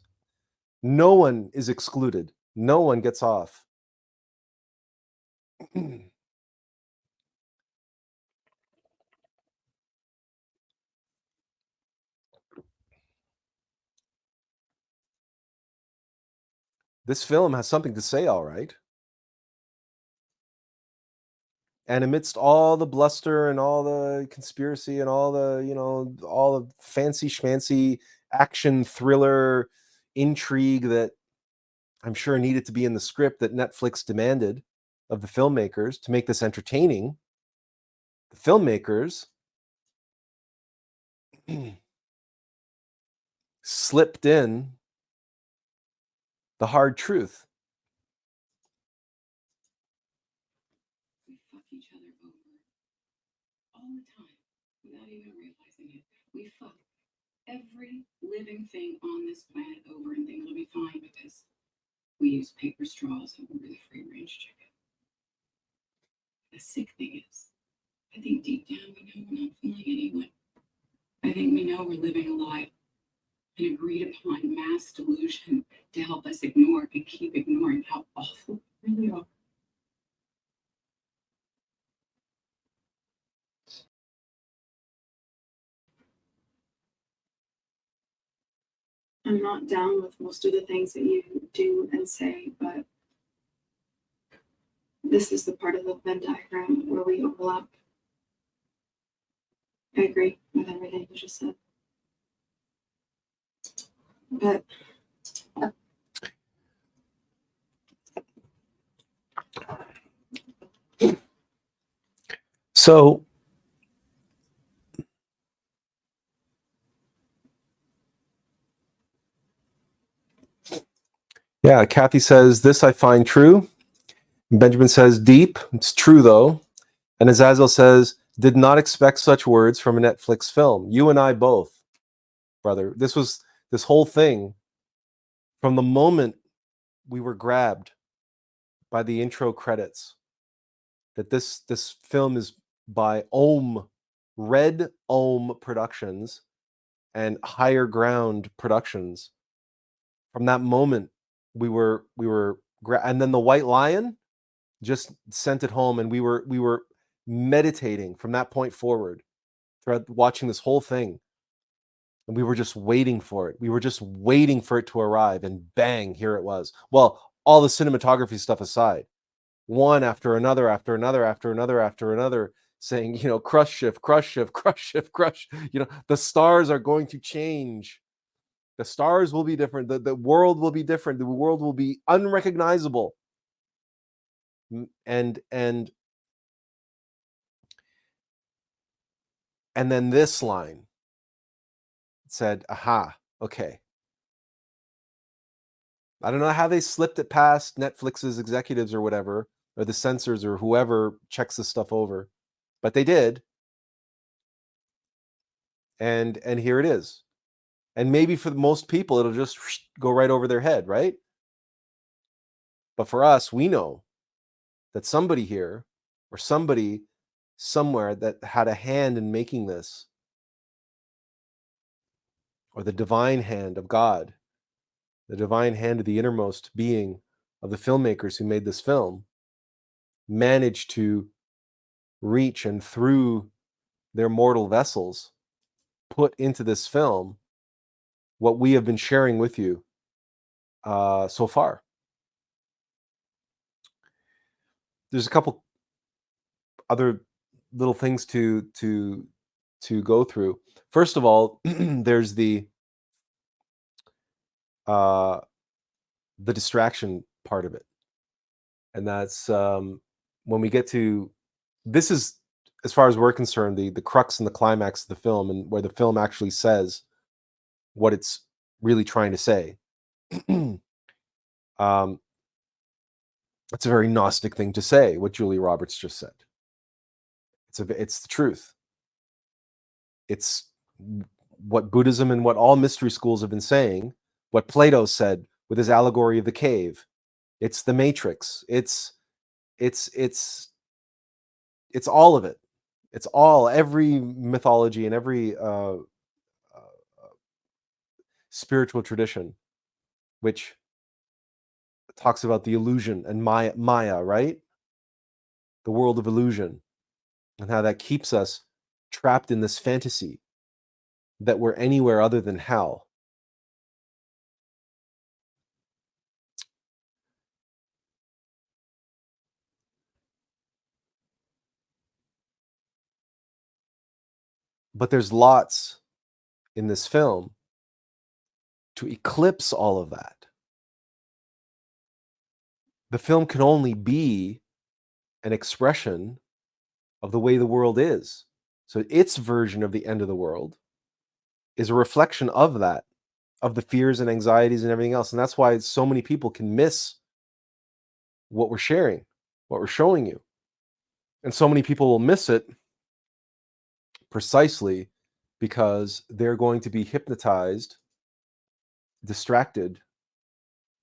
No one is excluded. No one gets off. This film has something to say, all right. And amidst all the bluster and all the conspiracy and all the, all the fancy schmancy action thriller intrigue that I'm sure needed to be in the script that Netflix demanded of the filmmakers to make this entertaining, the filmmakers slipped in the hard truth. We fuck each other over all the time without even realizing it. We fuck every living thing on this planet over and think it'll be fine because we use paper straws and we're the free range chicken. The sick thing is, I think deep down we know we're not fooling anyone. I think we know we're living a lie, an agreed upon mass delusion to help us ignore and keep ignoring how awful we really are. I'm not down with most of the things that you do and say, but this is the part of the Venn diagram where we overlap. I agree with everything you just said. But So yeah, Kathy says, this I find true. Benjamin says, deep. It's true, though. And Azazel says, did not expect such words from a Netflix film. You and I both, brother. This whole thing, from the moment we were grabbed by the intro credits, that this film is by Red Ohm Productions and Higher Ground Productions. From that moment, we were and then the White Lion just sent it home, and we were meditating from that point forward throughout watching this whole thing, and we were just waiting for it. We were just waiting for it to arrive, and bang, here it was. Well, all the cinematography stuff aside, one after another, after another, after another, after another, saying, crush shift, crush shift, crush shift, crush. The stars are going to change. The stars will be different. The world will be different. The world will be unrecognizable. And then this line said, aha, okay. I don't know how they slipped it past Netflix's executives or whatever, or the censors or whoever checks this stuff over, but they did. And here it is. And maybe for most people, it'll just go right over their head, right? But for us, we know that somebody here or somebody somewhere that had a hand in making this, or the divine hand of God, the divine hand of the innermost being of the filmmakers who made this film, managed to reach and through their mortal vessels put into this film what we have been sharing with you so far. There's a couple other little things to go through. First of all, there's the distraction part of it, and that's when we get to, this is, as far as we're concerned, the crux and the climax of the film, and where the film actually says what it's really trying to say. It's a very Gnostic thing to say, what Julia Roberts just said. It's the truth. It's what Buddhism and what all mystery schools have been saying, what Plato said with his allegory of the cave. It's the Matrix. It's all of it. It's every mythology and every spiritual tradition, which talks about the illusion and Maya, right? the world of illusion, and how that keeps us trapped in this fantasy that we're anywhere other than hell. But there's lots in this film to eclipse all of that. The film can only be an expression of the way the world is. So its version of the end of the world is a reflection of that, of the fears and anxieties and everything else. And that's why so many people can miss what we're sharing, what we're showing you. And so many people will miss it precisely because they're going to be hypnotized, distracted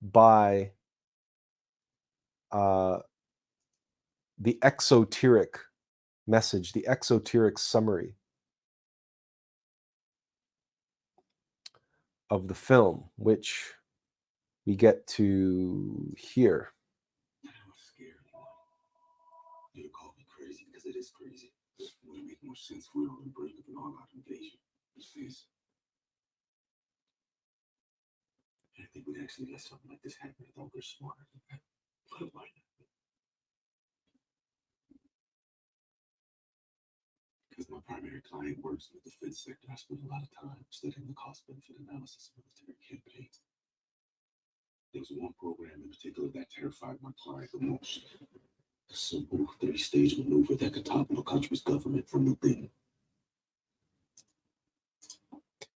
by the exoteric message, the exoteric summary of the film, which we get to hear. I'm not scared anymore. You call me crazy because it is crazy. It would make more sense if we were on the brink of an all-out invasion. Please. I think we'd actually let something like this happen. I thought we were smarter than that. But why not? Because my primary client works in the defense sector, I spent a lot of time studying the cost-benefit analysis of military campaigns. There was one program in particular that terrified my client the most. A simple 3-stage maneuver that could topple a country's government from within.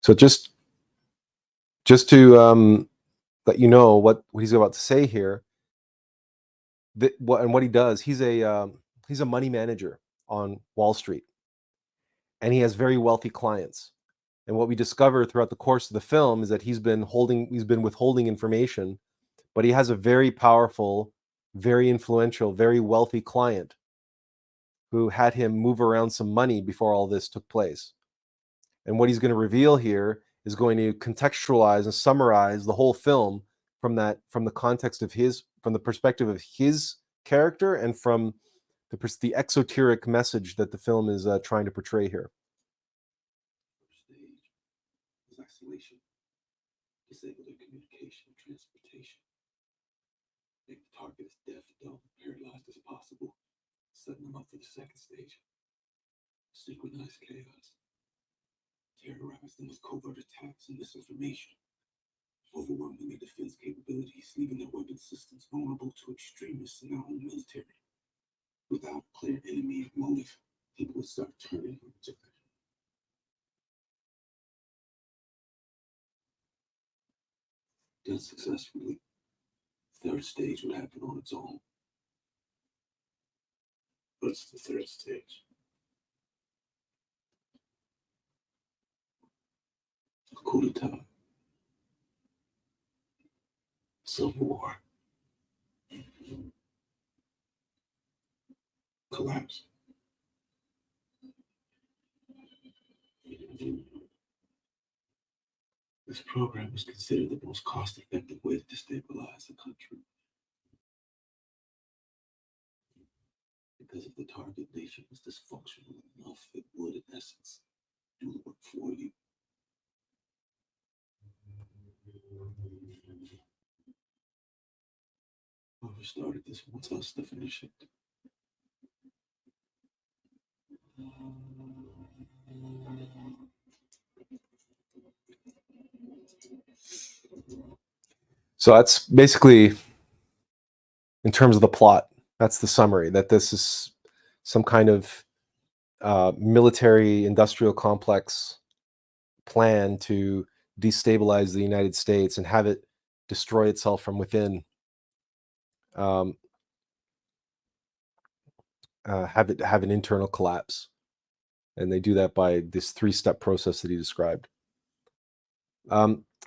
So just to let you know what he's about to say here, what he does, he's a money manager on Wall Street, and he has very wealthy clients. And what we discover throughout the course of the film is that he's been withholding information, but he has a very powerful, very influential, very wealthy client who had him move around some money before all this took place. And what he's going to reveal here is going to contextualize and summarize the whole film from the context of from the perspective of his character, and from the exoteric message that the film is trying to portray here. First stage was isolation, disable their communication and transportation, make the target as deaf, dumb, and paralyzed as possible, setting them up for the second stage. Synchronized chaos. Terrorize them with covert attacks and misinformation, overwhelming their defense capabilities, leaving their weapon systems vulnerable to extremists in their own military. Without a clear enemy of motive, people would start turning on each other. Done successfully, third stage would happen on its own. What's the third stage? A coup d'etat. Civil war. Collapse. This program was considered the most cost-effective way to destabilize a country. Because if the target nation was dysfunctional enough, it would, in essence, do the work for you. Whoever started this wants us to finish it. So that's basically, in terms of the plot, that's the summary, that this is some kind of military industrial complex plan to destabilize the United States and have it destroy itself from within, have an internal collapse. And they do that by this 3-step process that he described.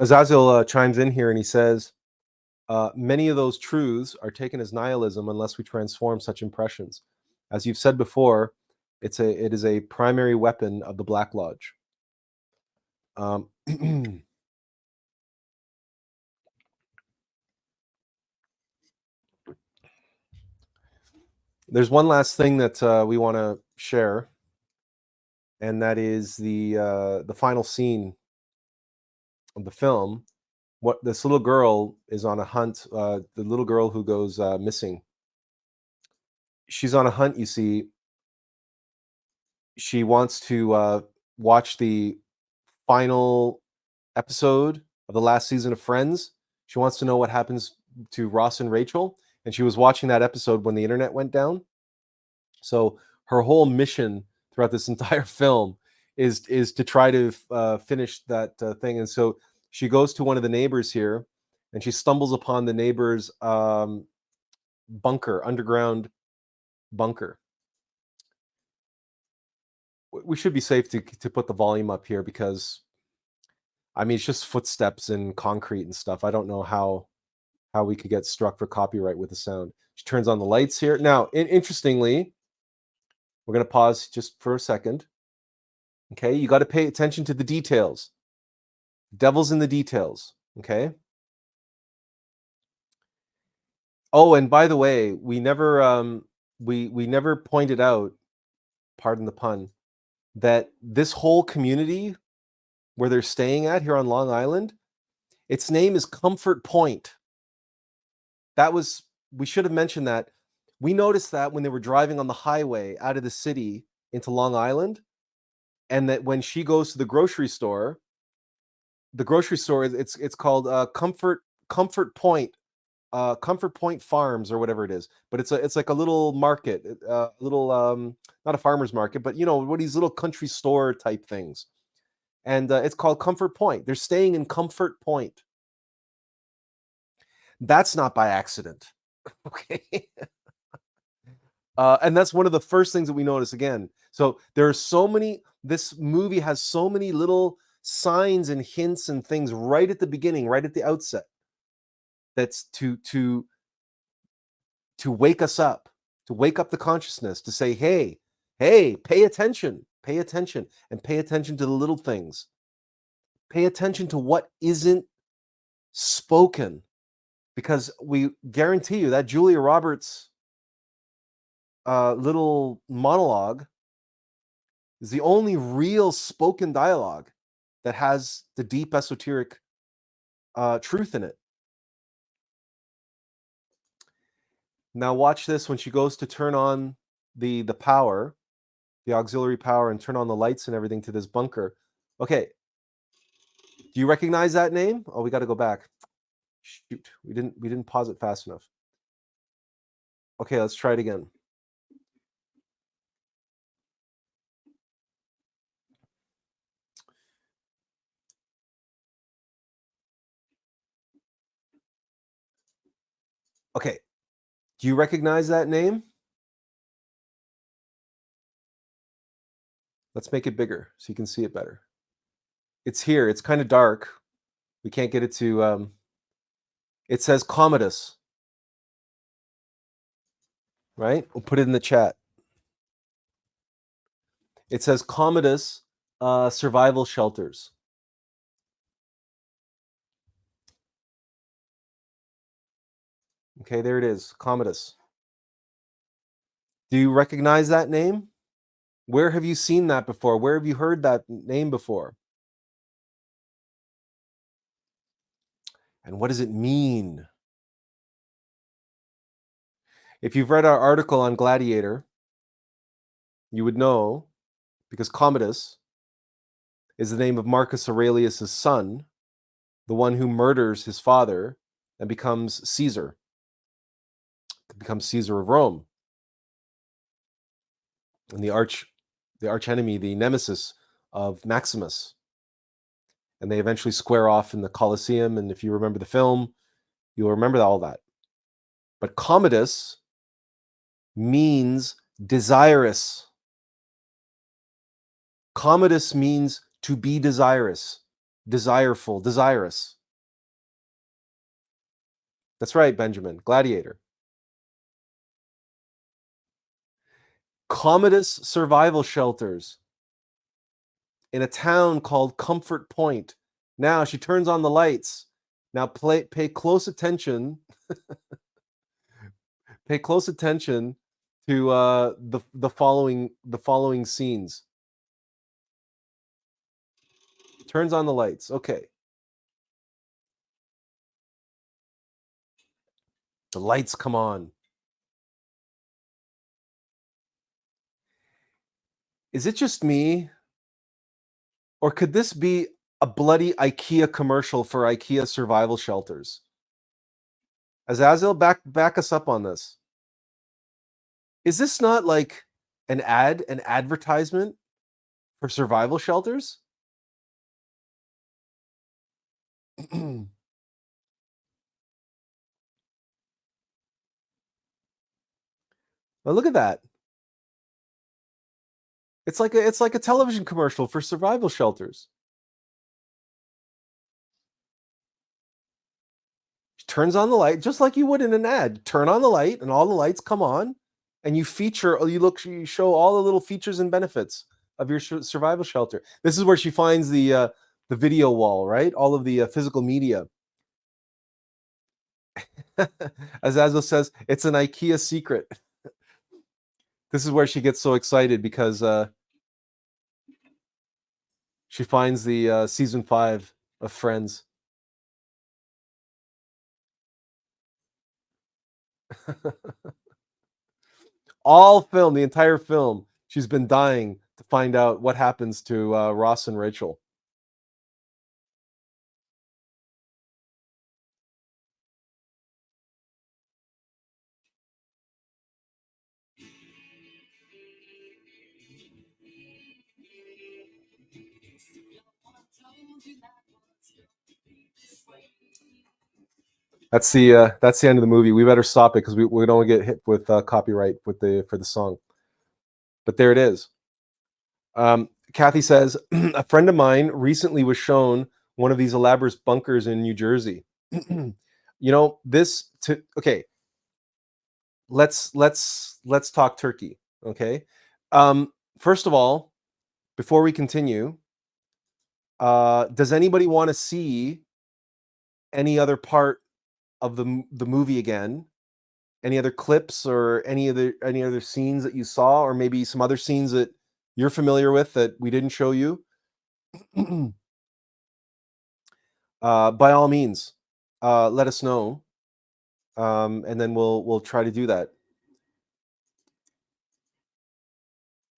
Azazel chimes in here and he says, many of those truths are taken as nihilism unless we transform such impressions. As you've said before, it is a primary weapon of the Black Lodge. There's one last thing that we want to share, and that is the final scene of the film. What this little girl is on a hunt. The little girl who goes missing. She's on a hunt. You see, she wants to watch the final episode of the last season of Friends. She wants to know what happens to Ross and Rachel, and she was watching that episode when the internet went down. So her whole mission throughout this entire film is to try to finish that thing. And so she goes to one of the neighbors here, and she stumbles upon the neighbor's bunker, underground bunker. We should be safe to put the volume up here because, I mean, it's just footsteps and concrete and stuff. I don't know how we could get struck for copyright with the sound. She turns on the lights here. Now, interestingly, we're going to pause just for a second. Okay, you got to pay attention to the details. Devil's in the details. Okay. Oh, and by the way, we never we never pointed out, pardon the pun, that this whole community where they're staying at here on Long Island, its name is Comfort Point. We should have mentioned that. We noticed that when they were driving on the highway out of the city into Long Island, and that when she goes to the grocery store it's called Comfort Point, Comfort Point Farms or whatever it is. But it's like a little market, little not a farmer's market, but what these little country store type things. And it's called Comfort Point. They're staying in Comfort Point. That's not by accident. Okay. And that's one of the first things that we notice again. So there are so many, this movie has so many little signs and hints and things right at the beginning, right at the outset. That's to wake us up, to wake up the consciousness, to say, hey, pay attention, and pay attention to the little things. Pay attention to what isn't spoken, because we guarantee you that Julia Roberts' little monologue is the only real spoken dialogue that has the deep esoteric truth in it. Now watch this when she goes to turn on the power, the auxiliary power, and turn on the lights and everything to this bunker. Okay. Do you recognize that name? Oh, we got to go back. Shoot, we didn't pause it fast enough. Okay, let's try it again. Okay. Do you recognize that name? Let's make it bigger so you can see it better. It's here. It's kind of dark. We can't get it to... it says Commodus. Right? We'll put it in the chat. It says Commodus Survival Shelters. Okay, there it is. Commodus. Do you recognize that name? Where have you seen that before? Where have you heard that name before? And what does it mean? If you've read our article on Gladiator, you would know, because Commodus is the name of Marcus Aurelius' son, the one who murders his father and becomes Caesar, becomes Caesar of Rome, and the arch enemy, the nemesis of Maximus. And they eventually square off in the Colosseum. And if you remember the film, you'll remember all that. But Commodus means desirous. Commodus means to be desirous, desireful, desirous. That's right, Benjamin. Gladiator. Commodus survival shelters in a town called Comfort Point. Now she turns on the lights. Now pay close attention. Pay close attention to the following scenes. Turns on the lights. Okay. The lights come on. Is it just me? Or could this be a bloody IKEA commercial for IKEA survival shelters? Azazel, back us up on this. Is this not like an advertisement for survival shelters? Well, look at that. It's like a television commercial for survival shelters. Turns on the light just like you would in an ad. Turn on the light and all the lights come on, and you show all the little features and benefits of your survival shelter. This is where she finds the video wall, right? All of the physical media. Azazel says it's an IKEA secret. This is where she gets so excited because she finds the season 5 of Friends. All film, the entire film, she's been dying to find out what happens to Ross and Rachel. That's the end of the movie. We better stop it because we don't get hit with copyright for the song. But there it is. Kathy says a friend of mine recently was shown one of these elaborate bunkers in New Jersey. Okay. Let's talk Turkey. Okay. First of all, before we continue, does anybody want to see any other part of the movie again? Any other clips or any other scenes that you saw, or maybe some other scenes that you're familiar with that we didn't show you? By all means, let us know, and then we'll try to do that.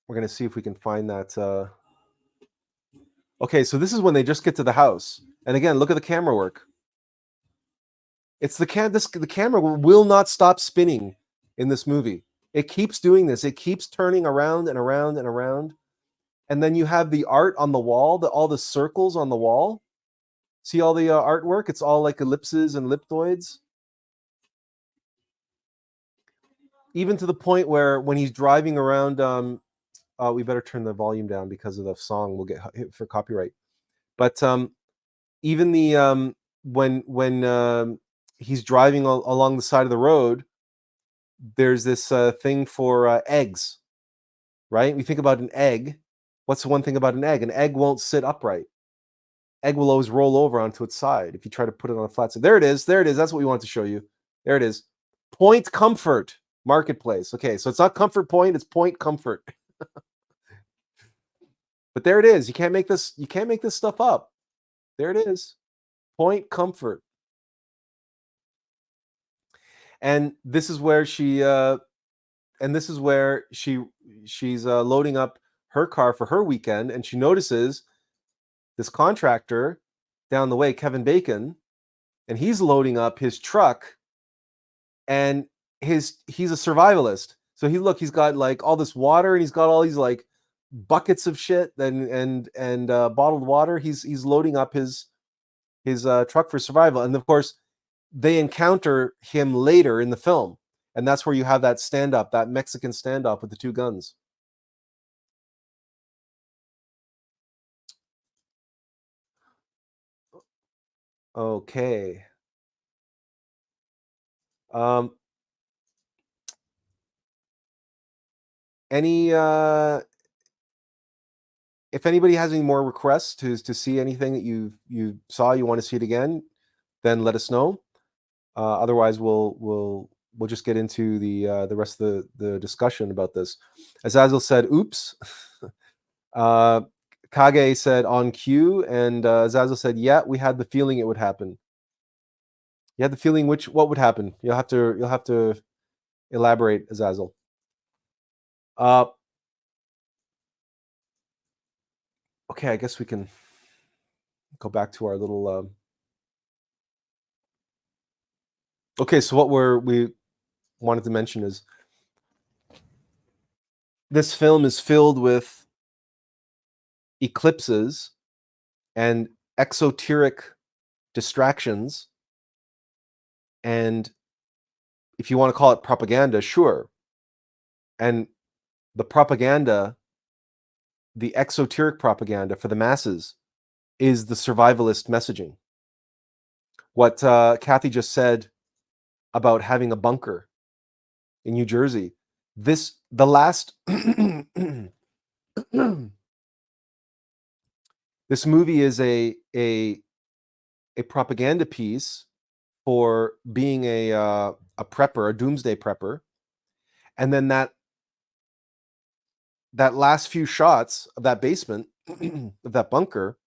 We're gonna see if we can find that. Okay, so this is when they just get to the house, and again, look at the camera work. It's the camera will not stop spinning in this movie. It keeps doing this. It keeps turning around and around and around. And then you have the art on the wall, all the circles on the wall. See all the artwork? It's all like ellipses and ellipsoids. Even to the point where when he's driving around, we better turn the volume down because of the song. We'll get hit for copyright. But even the when he's driving along the side of the road, there's this thing for eggs, right? We think about an egg. What's the one thing about an egg? An egg won't sit upright. Egg will always roll over onto its side if you try to put it on a flat side. There it is. There it is. That's what we want to show you. There it is. Point Comfort Marketplace. Okay, so it's not Comfort Point, it's Point Comfort. But there it is. You can't make this stuff up. There it is. Point Comfort. And this is where she's loading up her car for her weekend, and she notices this contractor down the way, Kevin Bacon, and he's loading up his truck, and he's a survivalist. So he's got like all this water, and he's got all these like buckets of shit and bottled water. He's loading up his truck for survival, and of course they encounter him later in the film, and that's where you have that that Mexican standoff with the two guns. Okay. If anybody has any more requests to see anything that you want to see it again, then let us know. Otherwise, we'll we'll just get into the rest of the discussion about this. Azazel said, "Oops." Kage said, "On cue," and Azazel said, "Yeah, we had the feeling it would happen." You had the feeling what would happen? You'll have to elaborate, Azazel. Okay, I guess we can go back to our little. Okay, so what we wanted to mention is this film is filled with eclipses and exoteric distractions, and if you want to call it propaganda, sure. And the propaganda, the exoteric propaganda for the masses, is the survivalist messaging. What Kathy just said about having a bunker in New Jersey, the last this movie is a propaganda piece for being a prepper, a doomsday prepper, and then that last few shots of that basement, of that bunker,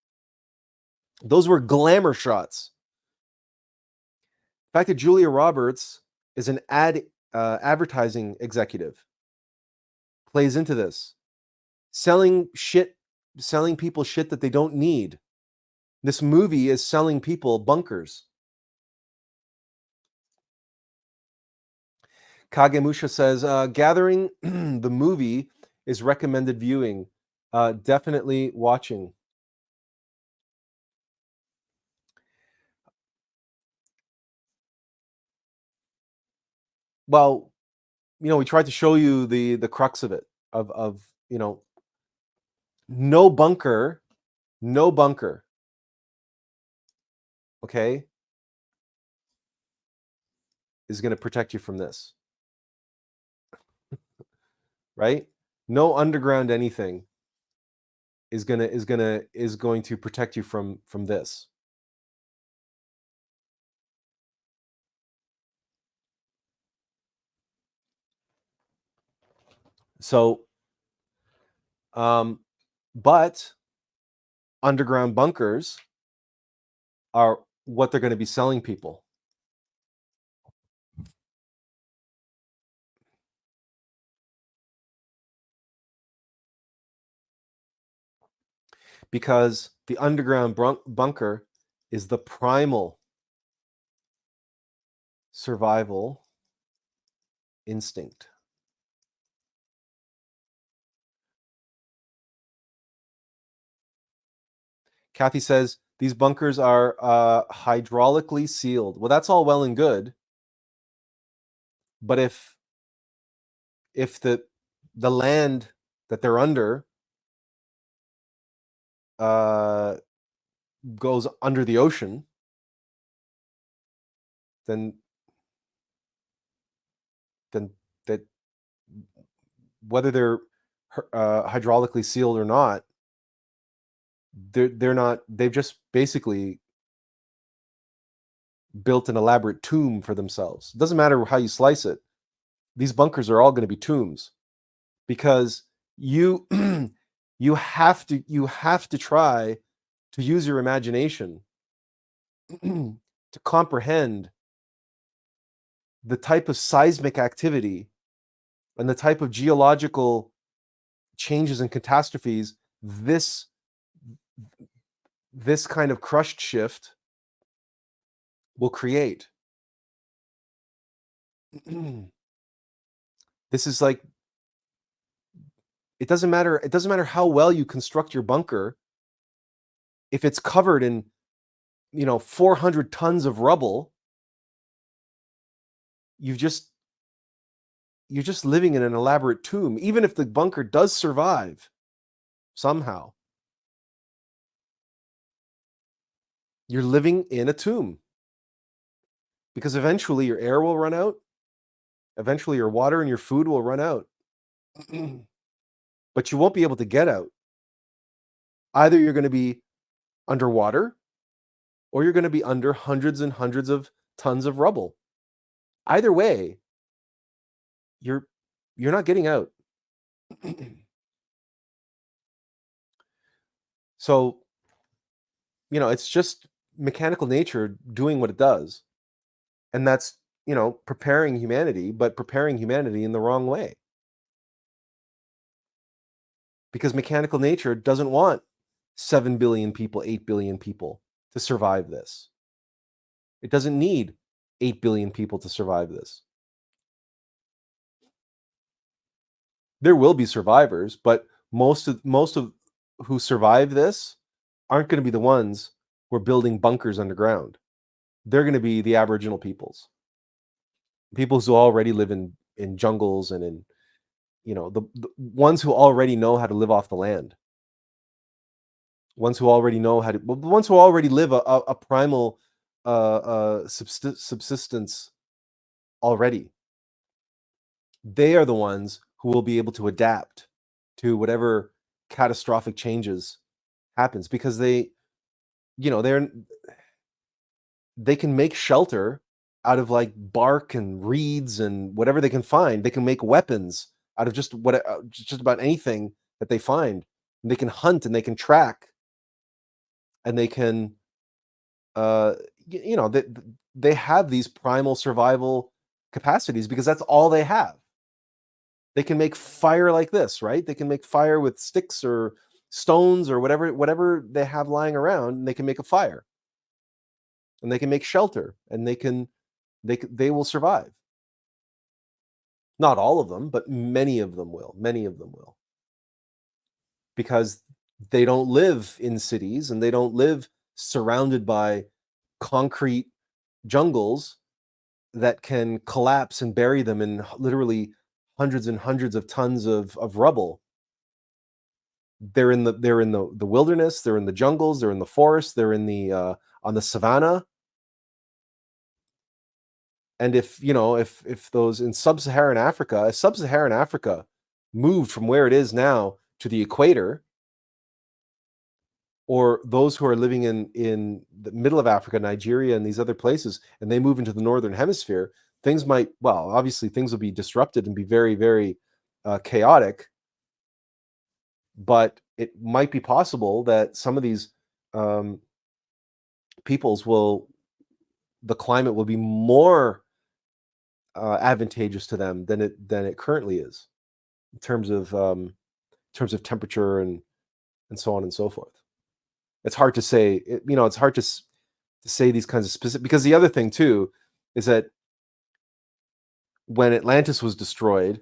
those were glamour shots. The fact that Julia Roberts is an advertising executive plays into this. Selling people shit that they don't need. This movie is selling people bunkers. Kagemusha says, Gathering, the movie, is recommended viewing. Definitely watching. Well, we tried to show you the crux of it, of no bunker, okay, is going to protect you from this. Right? No underground anything is going to protect you from this. So, but underground bunkers are what they're going to be selling people. Because the underground bunker is the primal survival instinct. Kathy says these bunkers are hydraulically sealed. Well, that's all well and good, but if the land that they're under goes under the ocean, then that, whether they're hydraulically sealed or not, they're not. They've just basically built an elaborate tomb for themselves. It doesn't matter how you slice it. These bunkers are all going to be tombs, because you you have to try to use your imagination to comprehend the type of seismic activity and the type of geological changes and catastrophes this kind of crust shift will create. This is like, it doesn't matter how well you construct your bunker. If it's covered in 400 tons of rubble, you're just living in an elaborate tomb. Even if the bunker does survive somehow, you're living in a tomb, because eventually your air will run out. Eventually your water and your food will run out. But you won't be able to get out. Either you're going to be underwater, or you're going to be under hundreds and hundreds of tons of rubble. Either way, you're not getting out. So, it's just mechanical nature doing what it does. And that's, preparing humanity, but preparing humanity in the wrong way. Because mechanical nature doesn't want 7 billion people, 8 billion people to survive this. It doesn't need 8 billion people to survive this. There will be survivors, but most of who survive this aren't going to be the ones who are building bunkers underground. They're going to be the Aboriginal peoples who already live in jungles and in, the ones who already know how to live off the land. Ones who already know how to, the ones who already live a primal subsistence already. They are the ones who will be able to adapt to whatever catastrophic changes happens, because they can make shelter out of like bark and reeds and whatever they can find. They can make weapons out of just about anything that they find. And they can hunt and they can track and they can they have these primal survival capacities because that's all they have. They can make fire like this, right? They can make fire with sticks or stones or whatever they have lying around, and they can make a fire. And they can make shelter, and they will survive. Not all of them, but many of them will. Many of them will. Because they don't live in cities and they don't live surrounded by concrete jungles that can collapse and bury them in literally hundreds and hundreds of tons of rubble. They're in the wilderness, they're in the jungles, they're in the forest, they're in the on the savannah. And if those in sub-Saharan Africa, if sub-Saharan Africa moved from where it is now to the equator, or those who are living in the middle of Africa, Nigeria, and these other places, and they move into the northern hemisphere, obviously things will be disrupted and be very, very chaotic. But it might be possible that some of these peoples the climate will be more advantageous to them than it currently is, in terms of temperature and so on and so forth. It's hard to say. It's hard to say these kinds of specific, because the other thing too is that when Atlantis was destroyed,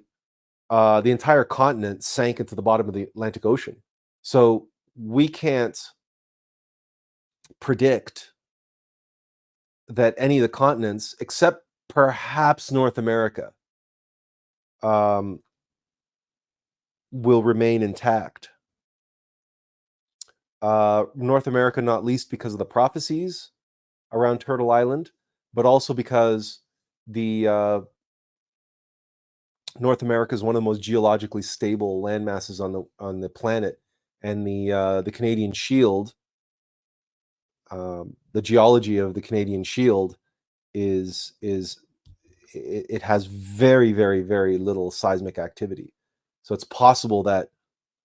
the entire continent sank into the bottom of the Atlantic Ocean. So we can't predict that any of the continents, except perhaps North America, will remain intact. North America, not least because of the prophecies around Turtle Island, but also because the North America is one of the most geologically stable landmasses on the planet, and the Canadian Shield, the geology of the Canadian Shield it has very, very, very little seismic activity. So it's possible that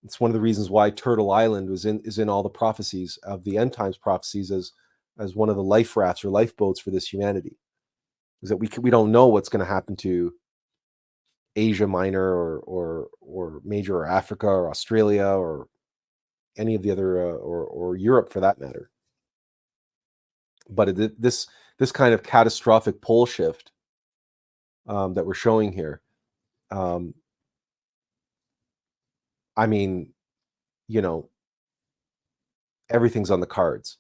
it's one of the reasons why Turtle Island is in all the prophecies of the end times prophecies as one of the life rafts or lifeboats for this humanity. Is that we don't know what's going to happen to Asia Minor or Major or Africa or Australia or any of the other or Europe for that matter. But this kind of catastrophic pole shift that we're showing here, I mean, everything's on the cards.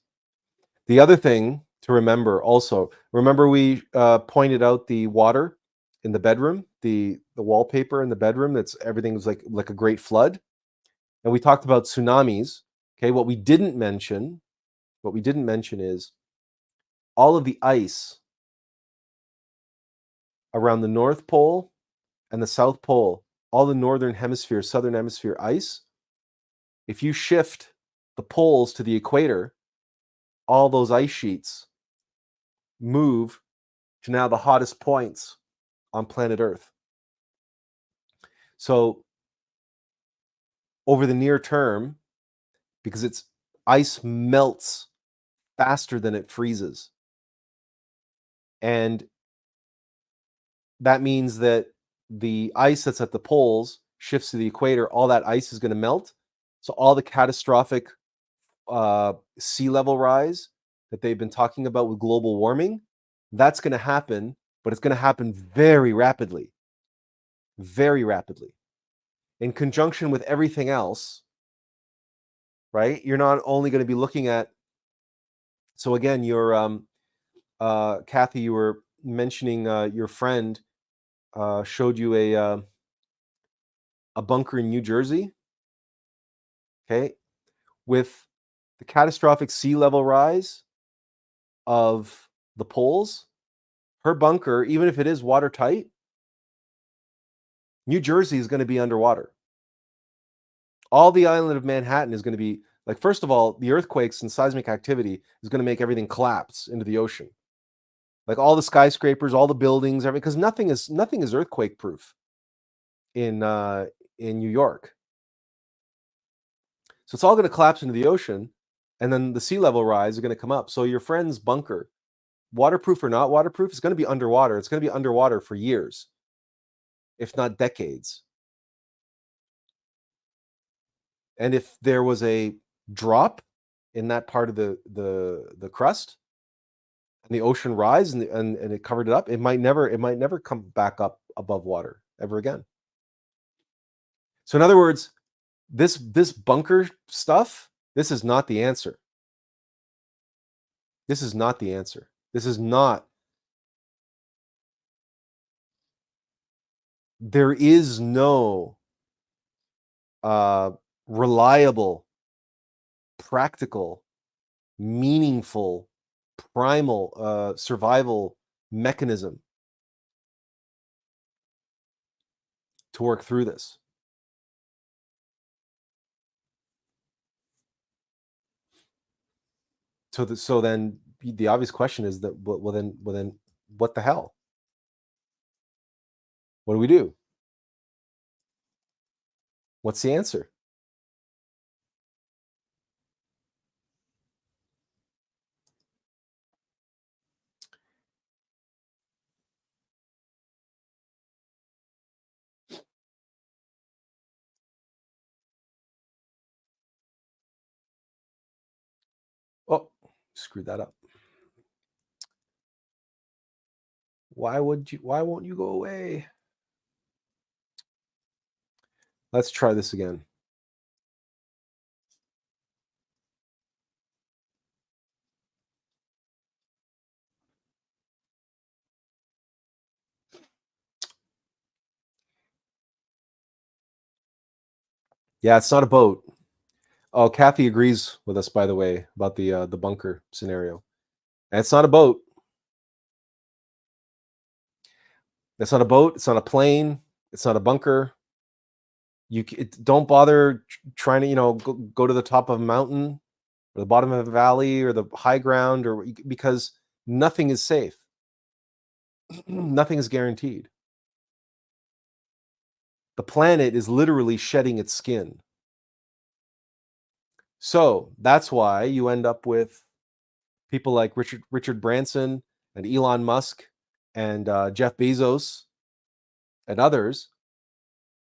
The other thing to remember also, we pointed out the water in the bedroom, the wallpaper in the bedroom, everything's like a great flood. And we talked about tsunamis. Okay, what we didn't mention is all of the ice around the North Pole and the South Pole, all the northern hemisphere, southern hemisphere ice. If you shift the poles to the equator, all those ice sheets move to now the hottest points on planet Earth. So over the near term, because it's ice melts faster than it freezes. And that means that the ice that's at the poles shifts to the equator, all that ice is going to melt. So all the catastrophic sea level rise that they've been talking about with global warming, that's going to happen, but it's going to happen very rapidly, in conjunction with everything else, right? You're not only going to be looking at, so again, your Kathy, you were mentioning your friend showed you a bunker in New Jersey, okay, with the catastrophic sea level rise of the poles. Her bunker, even if it is watertight, New Jersey is going to be underwater. All the island of Manhattan is going to be, like, first of all, the earthquakes and seismic activity is going to make everything collapse into the ocean. Like all the skyscrapers, all the buildings, everything, because nothing is earthquake proof in New York. So it's all going to collapse into the ocean, and then the sea level rise is going to come up. So your friend's bunker, waterproof or not waterproof, is going to be underwater. It's going to be underwater for years, if not decades. And if there was a drop in that part of the crust, and the ocean rise and it covered it up, it might never come back up above water ever again. So in other words, this bunker stuff, this is not the answer. This is not the answer. This is not. There is no reliable, practical, meaningful, primal survival mechanism to work through this. So then the obvious question is that, well then what the hell? What do we do? What's the answer? Oh, screwed that up. Why won't you go away? Let's try this again. Yeah, it's not a boat. Oh, Kathy agrees with us, by the way, about the bunker scenario. And it's not a boat. It's not a boat. It's not a plane. It's not a bunker. Don't bother trying to go to the top of a mountain or the bottom of a valley or the high ground, or because nothing is safe. Nothing is guaranteed. The planet is literally shedding its skin. So that's why you end up with people like Richard Branson and Elon Musk and Jeff Bezos and others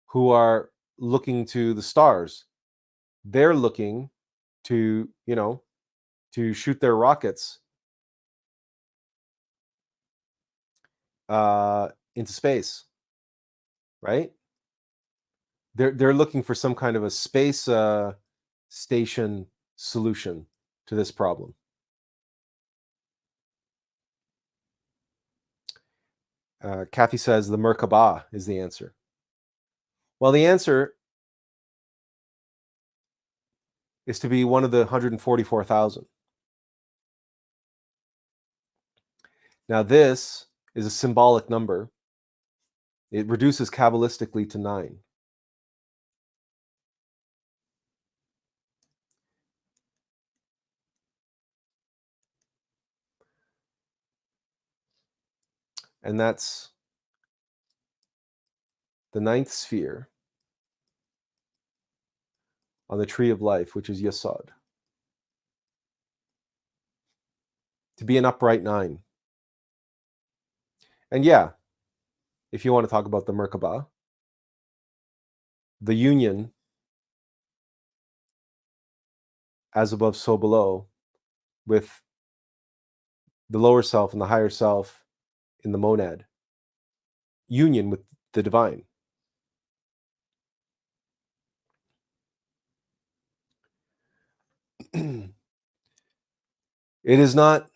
who are looking to the stars. They're looking to shoot their rockets into space, right? They're looking for some kind of a space station solution to this problem. Kathy says the Merkabah is the answer. Well, the answer is to be one of the 144,000. Now, this is a symbolic number. It reduces Kabbalistically to 9. And that's the 9th sphere. on the tree of life, which is Yesod. To be an upright 9. And yeah, if you want to talk about the Merkabah, the union, as above, so below, with the lower self and the higher self in the monad, union with the divine. It is not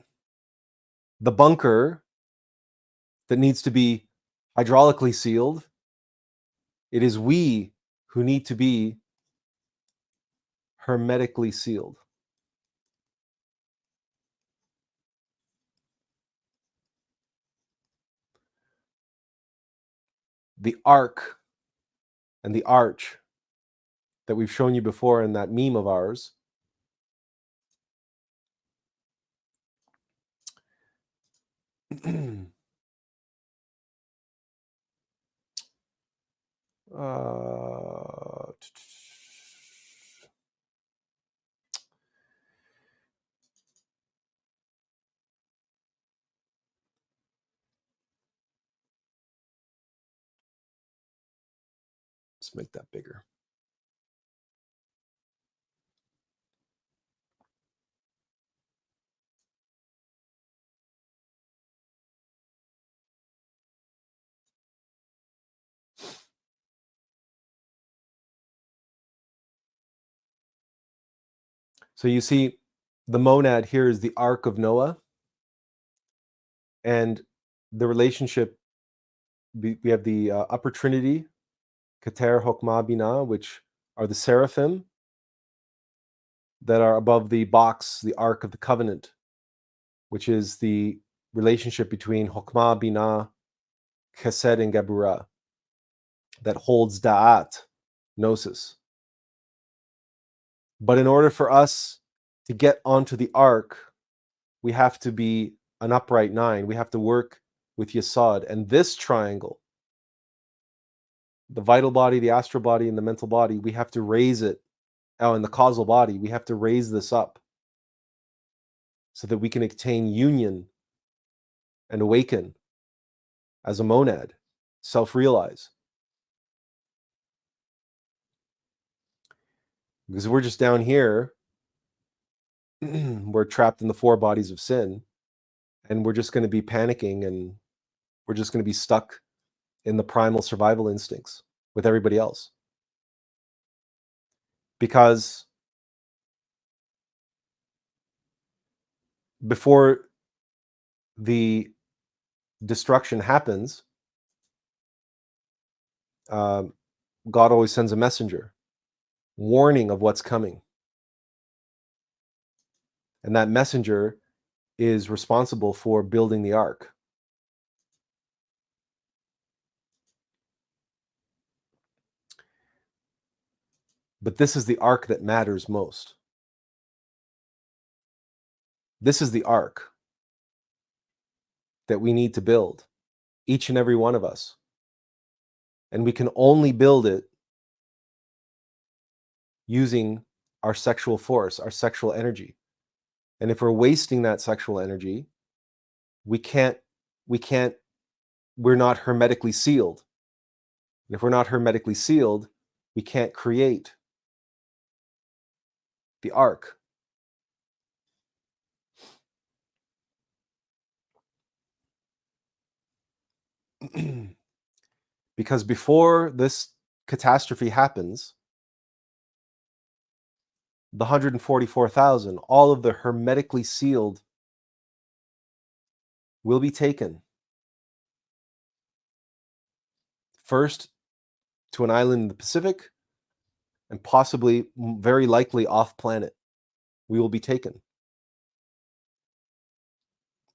the bunker that needs to be hydraulically sealed. It is we who need to be hermetically sealed. The ark and the arch that we've shown you before in that meme of ours uh, let's make that bigger. So you see, the monad here is the Ark of Noah, and the relationship, we have the upper Trinity, Keter, Chokmah, Binah, which are the seraphim that are above the box, the Ark of the Covenant, which is the relationship between Chokmah, Binah, Chesed, and Geburah, that holds Da'at, Gnosis. But in order for us to get onto the Ark, we have to be an upright 9. We have to work with Yesod. And this triangle, the vital body, the astral body, and the mental body, we have to raise it. Oh, and the causal body, we have to raise this up so that we can attain union and awaken as a monad, self-realize. Because we're just down here, we're trapped in the 4 bodies of sin, and we're just going to be panicking, and we're just going to be stuck in the primal survival instincts with everybody else. Because before the destruction happens, God always sends a messenger, warning of what's coming. And that messenger is responsible for building the ark. But this is the ark that matters most. This is the ark that we need to build, each and every one of us. And we can only build it using our sexual force, our sexual energy. And if we're wasting that sexual energy, we're not hermetically sealed. And if we're not hermetically sealed, we can't create the ark. Because before this catastrophe happens, the 144,000, all of the hermetically sealed, will be taken first to an island in the Pacific, and possibly, very likely, off planet. We will be taken.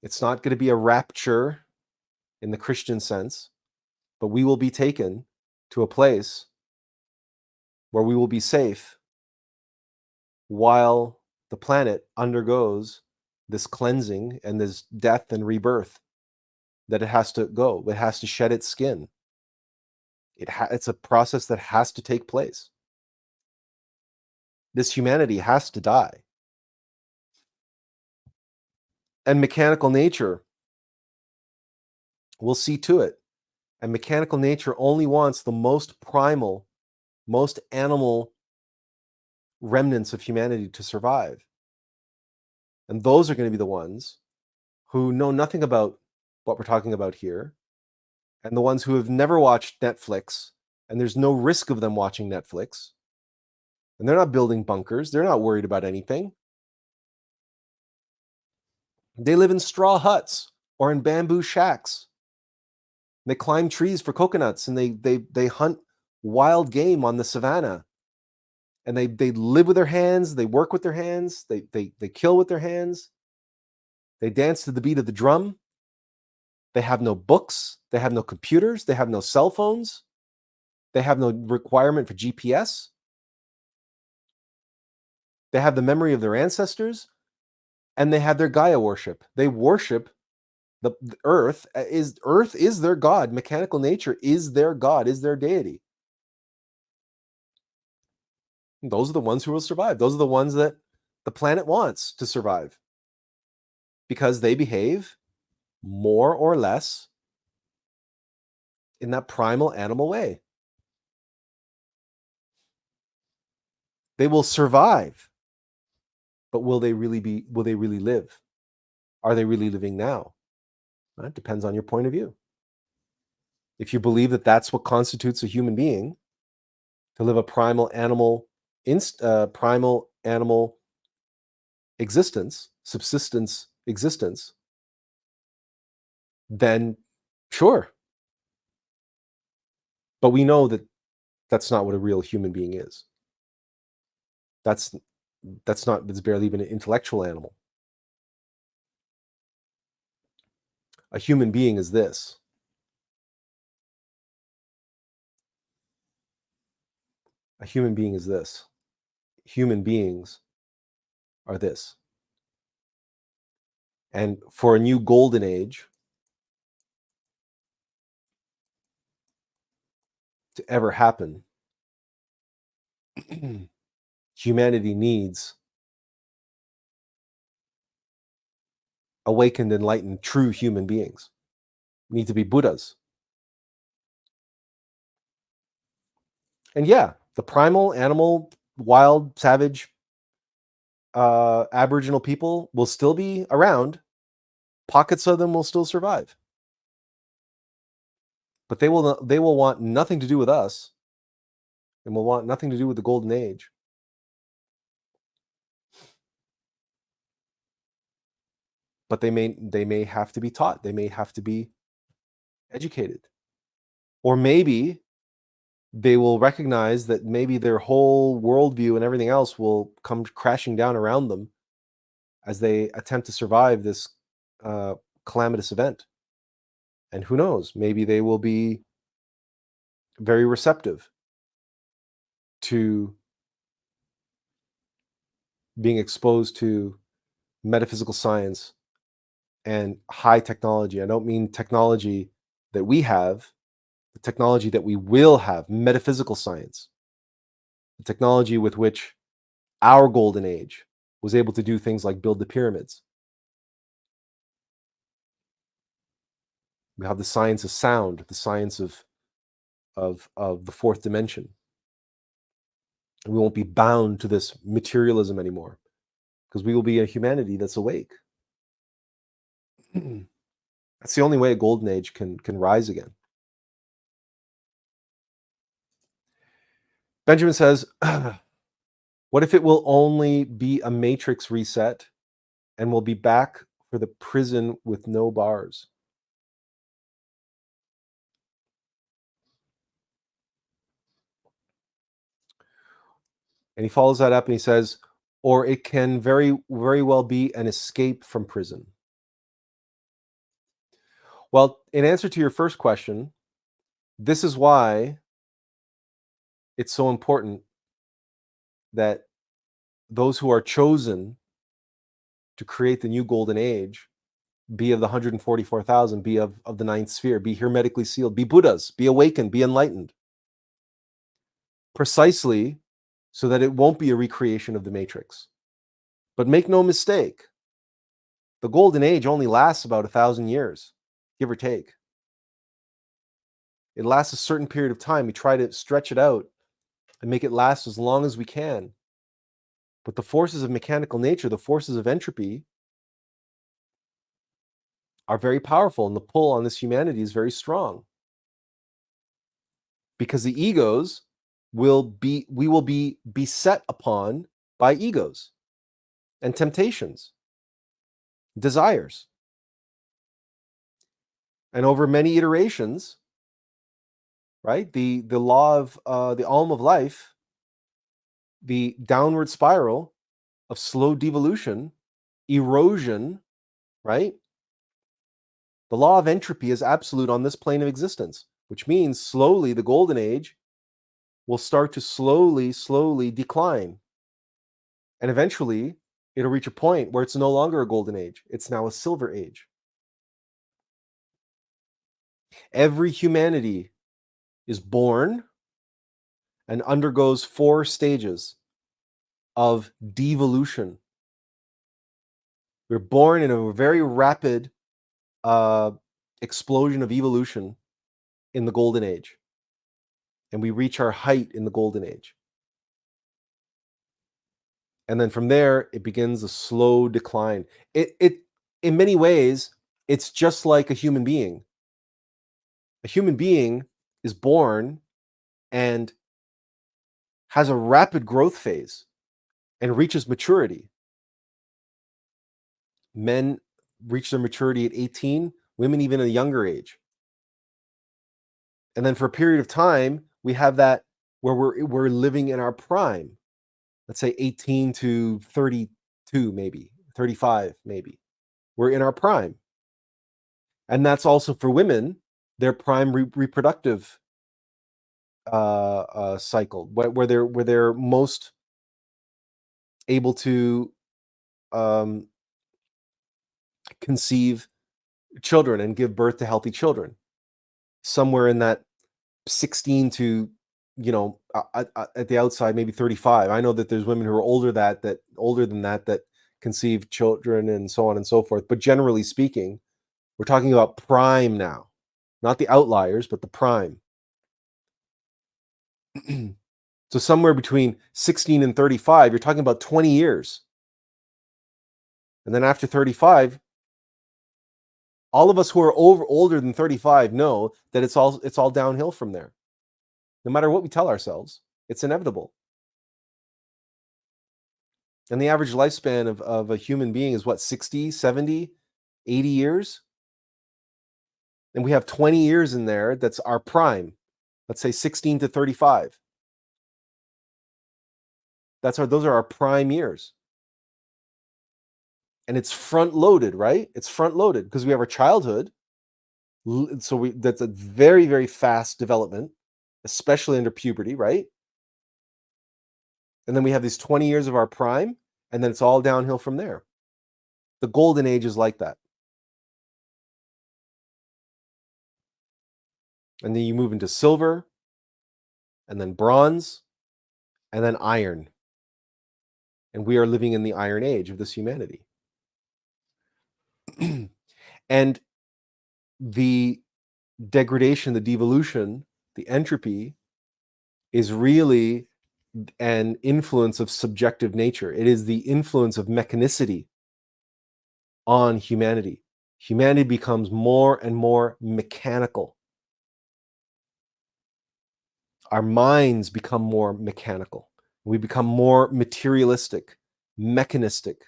It's not going to be a rapture in the Christian sense, but we will be taken to a place where we will be safe while the planet undergoes this cleansing and this death and rebirth that it has to go. It has to shed its skin. It's a process that has to take place. This humanity has to die. And mechanical nature will see to it. And mechanical nature only wants the most primal, most animal remnants of humanity to survive. And those are going to be the ones who know nothing about what we're talking about here, and the ones who have never watched Netflix, and there's no risk of them watching Netflix, and they're not building bunkers, they're not worried about anything. They live in straw huts or in bamboo shacks. They climb trees for coconuts, and they hunt wild game on the savannah. And they live with their hands, they work with their hands, they kill with their hands. They dance to the beat of the drum. They have no books, they have no computers, they have no cell phones, they have no requirement for GPS. They have the memory of their ancestors, and they have their Gaia worship. They worship the earth. Earth is their god. Mechanical nature is their god, is their deity. And those are the ones who will survive. Those are the ones that the planet wants to survive, because they behave more or less in that primal animal way. They will survive, but will they really live? Are they really living now? That depends on your point of view. If you believe that that's what constitutes a human being, to live a primal animal existence, subsistence existence, then sure. But we know that that's not what a real human being is. That's barely even an intellectual animal. A human being is this. A human being is this. Human beings are this. And for a new golden age to ever happen, humanity needs awakened, enlightened, true human beings. Need to be Buddhas. And yeah, the primal, animal, wild, savage, Aboriginal people will still be around. Pockets of them will still survive. But they will want nothing to do with us, and will want nothing to do with the golden age. But they may have to be taught. They may have to be educated. Or maybe they will recognize that maybe their whole worldview and everything else will come crashing down around them as they attempt to survive this calamitous event. And who knows, maybe they will be very receptive to being exposed to metaphysical science and high technology. I don't mean technology that we have, the technology that we will have, metaphysical science, the technology with which our golden age was able to do things like build the pyramids. We have the science of sound, the science of the fourth dimension. And we won't be bound to this materialism anymore, because we will be a humanity that's awake. That's the only way a golden age can rise again. Benjamin says, what if it will only be a matrix reset and we'll be back for the prison with no bars? And he follows that up and he says, or it can very, very well be an escape from prison. Well, in answer to your first question, this is why it's so important that those who are chosen to create the new golden age be of the 144,000, be of the ninth sphere, be hermetically sealed, be Buddhas, be awakened, be enlightened. Precisely so that it won't be a recreation of the Matrix. But make no mistake, the golden age only lasts about 1,000 years, give or take. It lasts a certain period of time. We try to stretch it out and make it last as long as we can. But the forces of mechanical nature, the forces of entropy, are very powerful, and the pull on this humanity is very strong. Because the egos we will be beset upon by egos and temptations, desires. And over many iterations, right? The law of the alm of life, the downward spiral of slow devolution, erosion, right? The law of entropy is absolute on this plane of existence, which means slowly the golden age will start to slowly decline. And eventually it'll reach a point where it's no longer a golden age. It's now a silver age. Every humanity is born and undergoes 4 stages of devolution. We're born in a very rapid explosion of evolution in the golden age, and we reach our height in the golden age. And then from there, it begins a slow decline. It in many ways, it's just like a human being. A human being is born and has a rapid growth phase and reaches maturity. Men reach their maturity at 18, women even at a younger age. And then for a period of time, we have that where we're living in our prime. Let's say 18 to 32, maybe 35, maybe. We're in our prime. And that's also for women, their prime reproductive cycle, where they're most able to conceive children and give birth to healthy children. Somewhere in that 16 to, at the outside, maybe 35. I know that there's women who are older than that conceive children and so on and so forth. But generally speaking, we're talking about prime now, not the outliers, but the prime. So somewhere between 16 and 35, you're talking about 20 years. And then after 35, all of us who are older than 35 know that it's all downhill from there. No matter what we tell ourselves, it's inevitable. And the average lifespan of a human being is what, 60, 70, 80 years? And we have 20 years in there that's our prime. Let's say 16 to 35. Those are our prime years. And it's front loaded, right? It's front loaded because we have our childhood. So that's a very, very fast development, especially under puberty, right? And then we have these 20 years of our prime, and then it's all downhill from there. The golden age is like that. And then you move into silver, and then bronze, and then iron. And we are living in the iron age of this humanity. And the degradation, the devolution, the entropy is really an influence of subjective nature. It is the influence of mechanicity on humanity. Humanity becomes more and more mechanical. Our minds become more mechanical. We become more materialistic, mechanistic,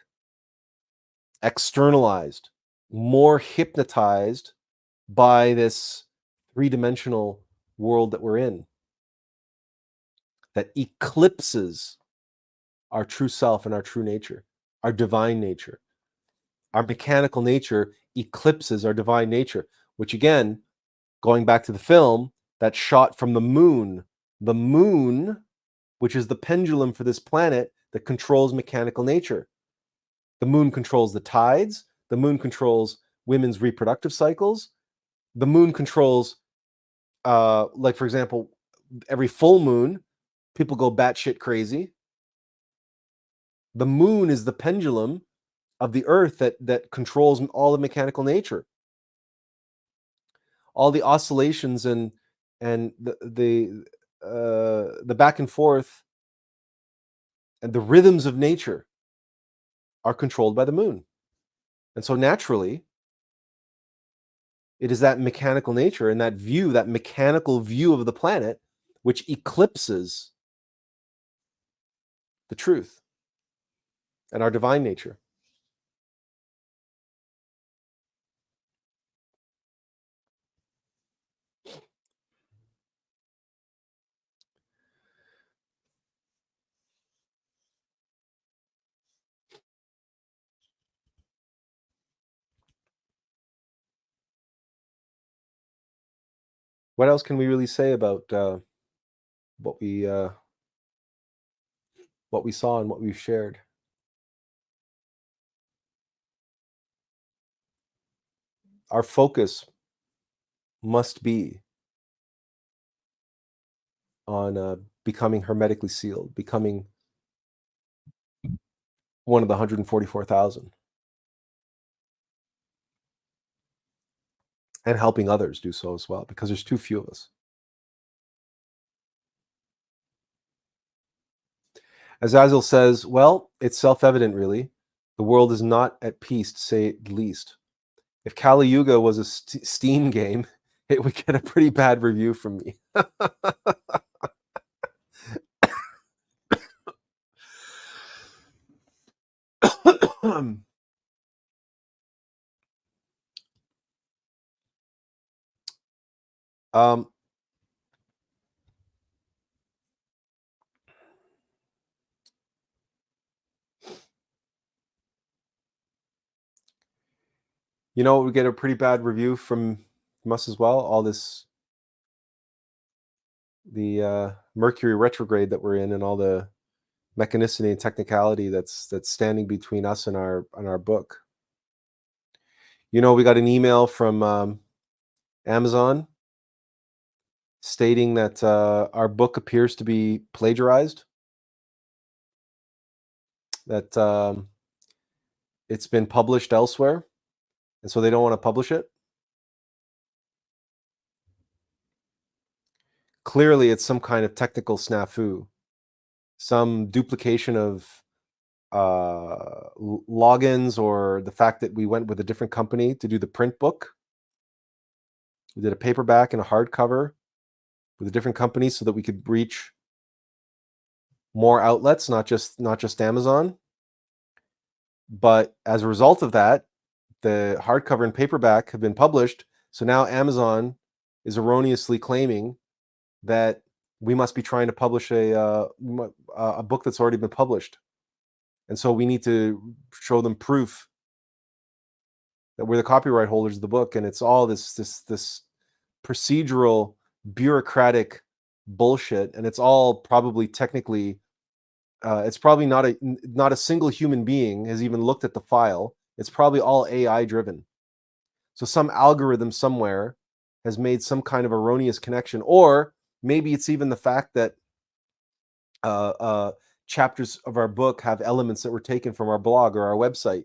externalized, more hypnotized by this 3-dimensional world that we're in, that eclipses our true self and our true nature, our divine nature. Our mechanical nature eclipses our divine nature, which again, going back to the film, that shot from the moon, which is the pendulum for this planet that controls mechanical nature. The moon controls the tides. The moon controls women's reproductive cycles. The moon controls, like for example, every full moon, people go batshit crazy. The moon is the pendulum of the earth that controls all of mechanical nature. All the oscillations and the back and forth and the rhythms of nature are controlled by the moon. And so naturally, it is that mechanical nature and that view, that mechanical view of the planet, which eclipses the truth and our divine nature. What else can we really say about what we saw and what we've shared? Our focus must be on becoming hermetically sealed, becoming one of the 144,000, and helping others do so as well, because there's too few of us. Azazel says, well, it's self-evident, really. The world is not at peace, to say the least. If Kali Yuga was a Steam game, it would get a pretty bad review from me. um, we get a pretty bad review from us as well. All this, the Mercury retrograde that we're in, and all the mechanicity and technicality that's standing between us and our book. We got an email from Amazon stating that our book appears to be plagiarized, that it's been published elsewhere, and so they don't want to publish it. Clearly, it's some kind of technical snafu, some duplication of logins, or the fact that we went with a different company to do the print book. We did a paperback and a hardcover with a different company so that we could reach more outlets, not just Amazon. But as a result of that, the hardcover and paperback have been published. So now Amazon is erroneously claiming that we must be trying to publish a book that's already been published. And so we need to show them proof that we're the copyright holders of the book. And it's all this procedural, bureaucratic bullshit. And it's all probably technically, it's probably not a single human being has even looked at the file. It's probably all AI driven. So some algorithm somewhere has made some kind of erroneous connection, or maybe it's even the fact that chapters of our book have elements that were taken from our blog or our website,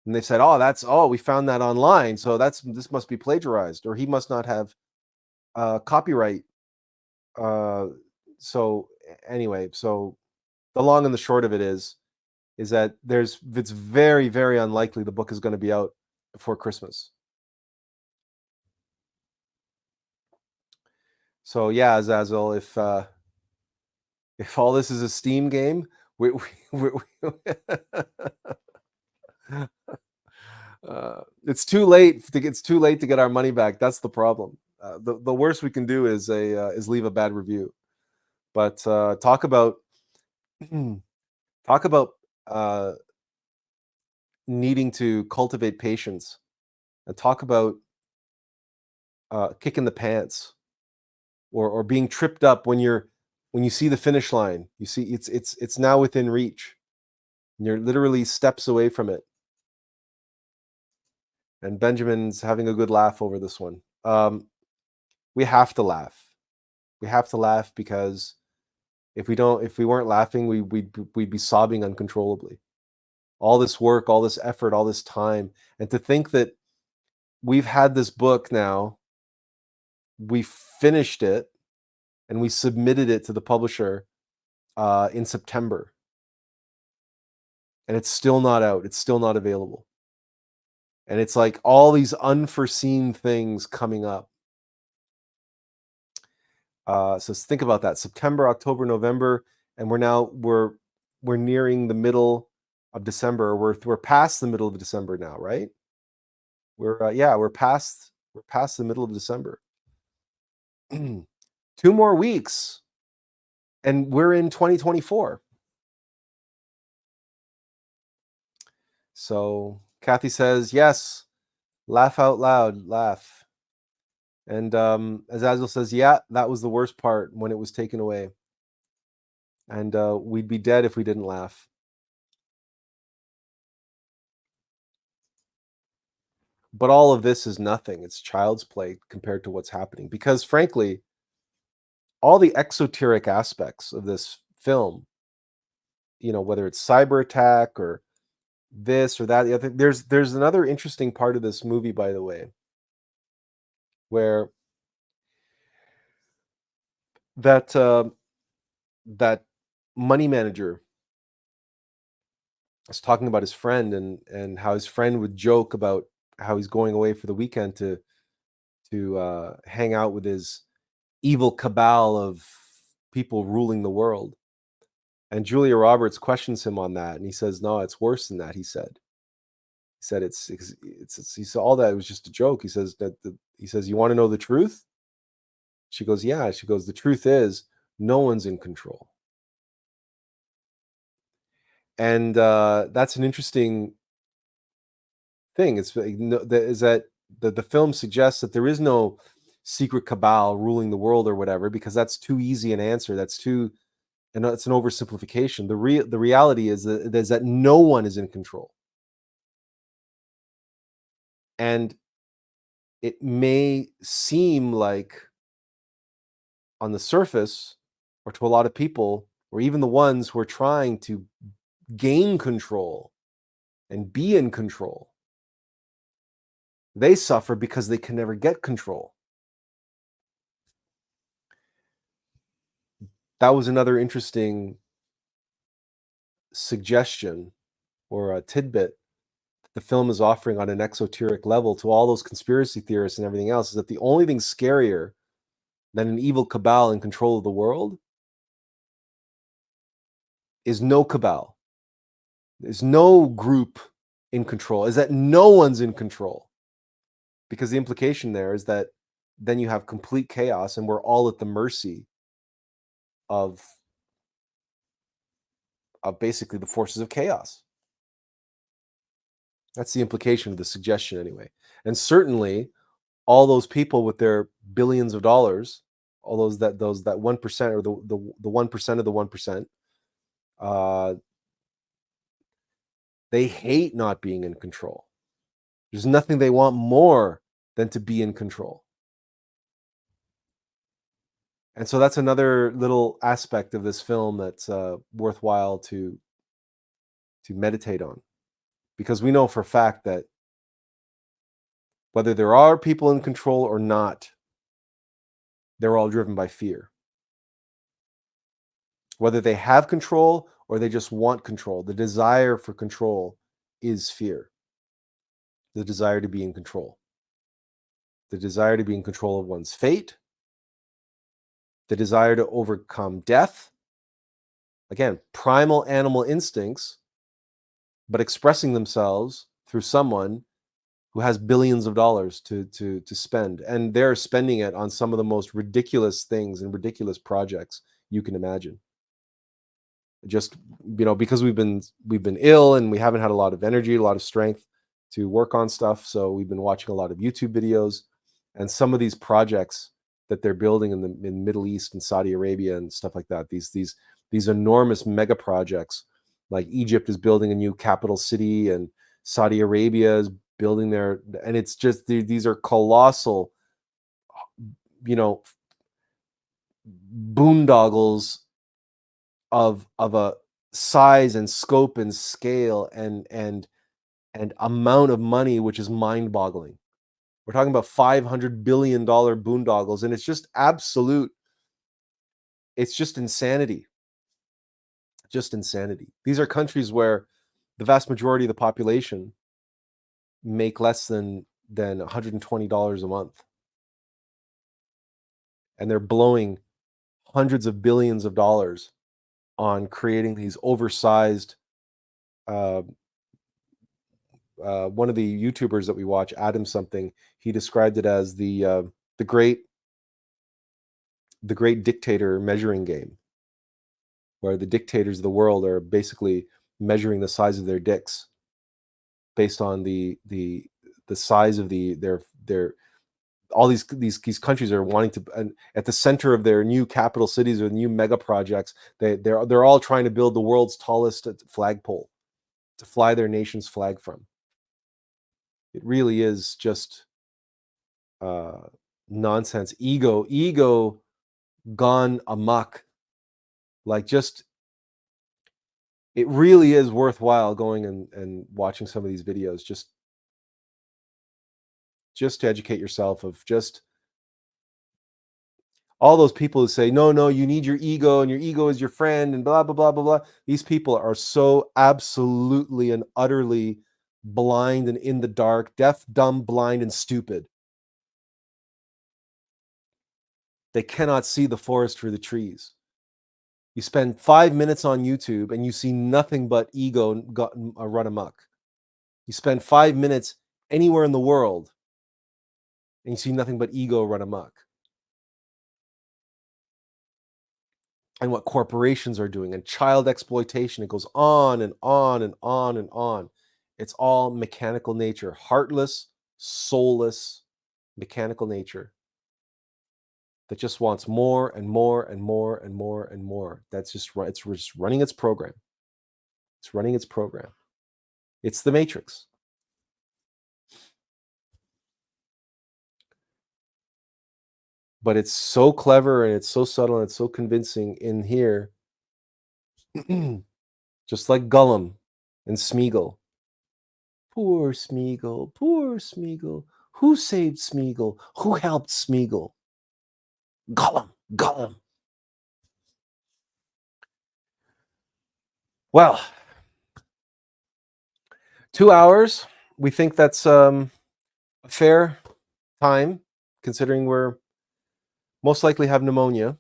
and they said, we found that online, so this must be plagiarized, or he must not have copyright. So anyway, so the long and the short of it is that it's very, very unlikely the book is going to be out before Christmas. So yeah, Azazel, if all this is a Steam game, it's too late to get our money back. That's the problem. The worst we can do is leave a bad review. But talk about needing to cultivate patience, and talk about kicking the pants, or being tripped up when you see the finish line. You see it's now within reach, and you're literally steps away from it. And Benjamin's having a good laugh over this one. We have to laugh. We have to laugh because If we weren't laughing, we'd be sobbing uncontrollably. All this work, all this effort, all this time, and to think that we've had this book now, we finished it, and we submitted it to the publisher in September, and it's still not out. It's still not available, and it's like all these unforeseen things coming up. So think about that: September, October, November, and we're nearing the middle of December. We're past the middle of December now, right? We're past the middle of December. 2 more weeks, and we're in 2024. So Kathy says, yes, laugh out loud, laugh. And Azazel says, yeah, that was the worst part when it was taken away. And we'd be dead if we didn't laugh. But all of this is nothing. It's child's play compared to what's happening. Because frankly, all the exoteric aspects of this film, whether it's cyber attack or this or that, the other, there's another interesting part of this movie, by the way, where that money manager is talking about his friend and how his friend would joke about how he's going away for the weekend to hang out with his evil cabal of people ruling the world. And Julia Roberts questions him on that, and he says, "No, it's worse than that." He said, he said all that was just a joke. He says "You want to know the truth?" She goes, "Yeah." She goes, "The truth is, no one's in control." And that's an interesting thing. Is that the film suggests that there is no secret cabal ruling the world or whatever, because that's too easy an answer. That's and it's an oversimplification. The reality is that no one is in control. And it may seem like on the surface, or to a lot of people, or even the ones who are trying to gain control and be in control, they suffer because they can never get control. That was another interesting suggestion or a tidbit the film is offering on an exoteric level to all those conspiracy theorists and everything else, is that the only thing scarier than an evil cabal in control of the world is no cabal. There's no group in control, is that no one's in control. Because the implication there is that then you have complete chaos and we're all at the mercy of basically the forces of chaos. That's the implication of the suggestion anyway. And certainly all those people with their billions of dollars, all those that 1% or the 1% of the 1%, they hate not being in control. There's nothing they want more than to be in control. And so that's another little aspect of this film that's worthwhile to meditate on, because we know for a fact that whether there are people in control or not, they're all driven by fear. Whether they have control or they just want control, the desire for control is fear. The desire to be in control. The desire to be in control of one's fate. The desire to overcome death. Again, primal animal instincts, but expressing themselves through someone who has billions of dollars to spend. And they're spending it on some of the most ridiculous things and ridiculous projects you can imagine. Just, because we've been ill and we haven't had a lot of energy, a lot of strength to work on stuff. So we've been watching a lot of YouTube videos, and some of these projects that they're building in the Middle East and Saudi Arabia and stuff like that, these enormous mega projects, like Egypt is building a new capital city and Saudi Arabia is building their, and it's just, these are colossal, boondoggles of a size and scope and scale and amount of money which is mind-boggling. We're talking about $500 billion boondoggles, and it's just absolute. It's just insanity. Just insanity. These are countries where the vast majority of the population make less than $120 a month, and they're blowing hundreds of billions of dollars on creating these oversized. One of the YouTubers that we watch, Adam something, he described it as the great dictator measuring game, where the dictators of the world are basically measuring the size of their dicks based on the size of their all these countries are wanting to, and at the center of their new capital cities or new mega projects, they're all trying to build the world's tallest flagpole to fly their nation's flag from. It really is just nonsense. Ego gone amok. Like, just, it really is worthwhile going and watching some of these videos just to educate yourself of just all those people who say, no, you need your ego and your ego is your friend and blah, blah, blah, blah, blah. These people are so absolutely and utterly blind and in the dark, deaf, dumb, blind, and stupid. They cannot see the forest for the trees. You spend 5 minutes on YouTube and you see nothing but ego run amok. You spend 5 minutes anywhere in the world and you see nothing but ego run amok. And what corporations are doing, and child exploitation. It goes on and on and on and on. It's all mechanical nature, heartless, soulless, mechanical nature that just wants more and more and more and more and more. It's just running its program. It's running its program. It's the Matrix. But it's so clever and it's so subtle and it's so convincing in here. Just like Gollum and Smeagol. Poor Smeagol, poor Smeagol. Who saved Smeagol? Who helped Smeagol? Gollum, Gollum. Well, 2 hours. We think that's a fair time, considering we're most likely have pneumonia.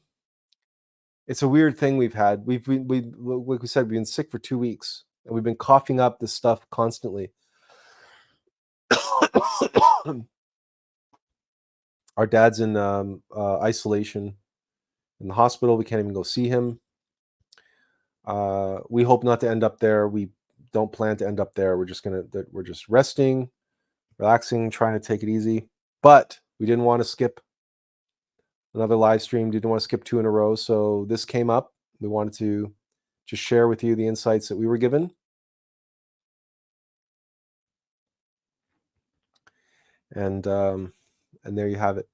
It's a weird thing we've had. Like we said, we've been sick for 2 weeks, and we've been coughing up this stuff constantly. Our dad's in isolation in the hospital. We can't even go see him. We hope not to end up there. We don't plan to end up there. We're just resting, relaxing, trying to take it easy. But we didn't want to skip another live stream. Didn't want to skip 2 in a row. So this came up. We wanted to just share with you the insights that we were given. And there you have it.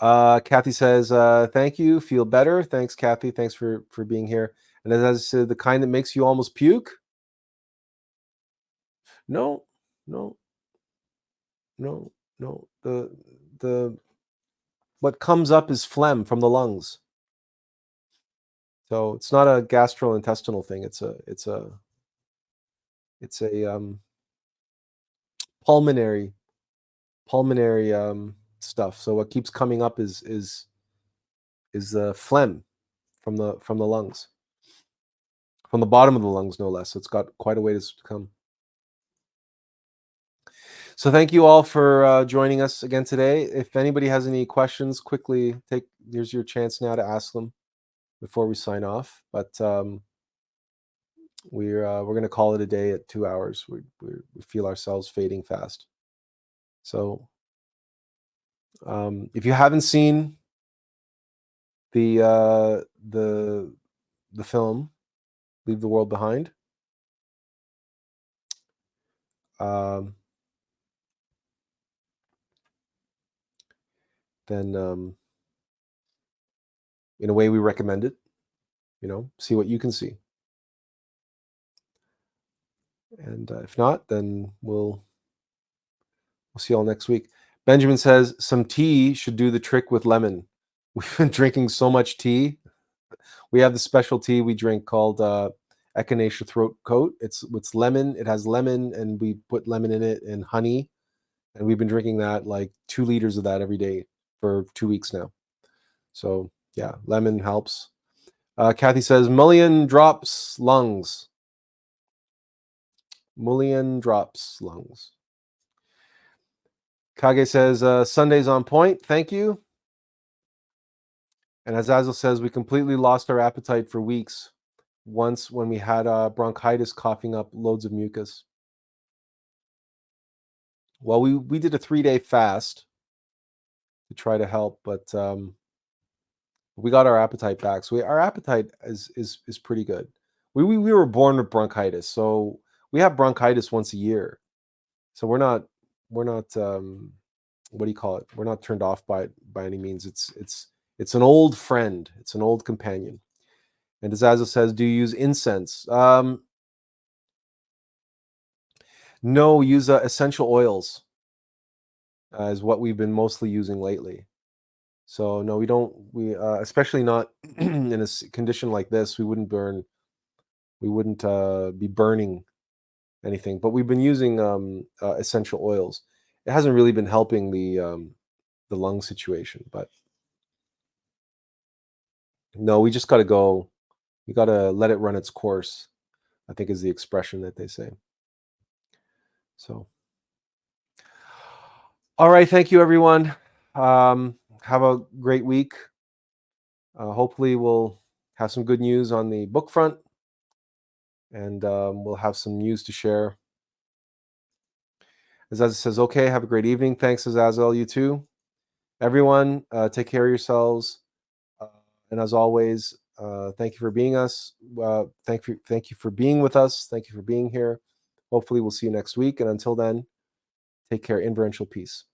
Kathy says, thank you. Feel better. Thanks, Kathy. Thanks for being here. And as I said, the kind that makes you almost puke. No. The what comes up is phlegm from the lungs. So it's not a gastrointestinal thing. It's a pulmonary stuff. So what keeps coming up is phlegm from the lungs, from the bottom of the lungs, no less. So it's got quite a way to come. So thank you all for joining us again today. If anybody has any questions, quickly here's your chance now to ask them before we sign off. But we're going to call it a day at 2 hours. We feel ourselves fading fast. So if you haven't seen the film Leave the World Behind, then in a way we recommend it. see what you can see. And if not, then we'll see you all next week. Benjamin says some tea should do the trick with lemon. We've been drinking so much tea. We have the special tea we drink called Echinacea Throat Coat. It's lemon. It has lemon, and we put lemon in it and honey. And we've been drinking that, like 2 liters of that every day for 2 weeks now. So yeah, lemon helps. Kathy says, Mullion drops lungs. Mullion drops lungs. Kage says, Sunday's on point. Thank you. And Azazel says, we completely lost our appetite for weeks once when we had bronchitis coughing up loads of mucus. Well, we did a 3-day fast to try to help, but we got our appetite back. So our appetite is pretty good. We were born with bronchitis, so we have bronchitis once a year. So we're not what do you call it? We're not turned off by it by any means. It's an old friend. It's an old companion. And Azazel says, do you use incense? No, use essential oils is what we've been mostly using lately. So no, we don't. We especially not in a condition like this. We wouldn't burn. We wouldn't be burning anything. But we've been using essential oils. It hasn't really been helping the lung situation. But no, we just got to go. We got to let it run its course, I think is the expression that they say. So, all right. Thank you, everyone. Have a great week. Hopefully we'll have some good news on the book front, and we'll have some news to share. Azazel says, okay, have a great evening. Thanks, Azazel. You too. Everyone, take care of yourselves. And as always, thank you for being us. Thank you for being with us. Thank you for being here. Hopefully we'll see you next week. And until then, take care. Inferential peace.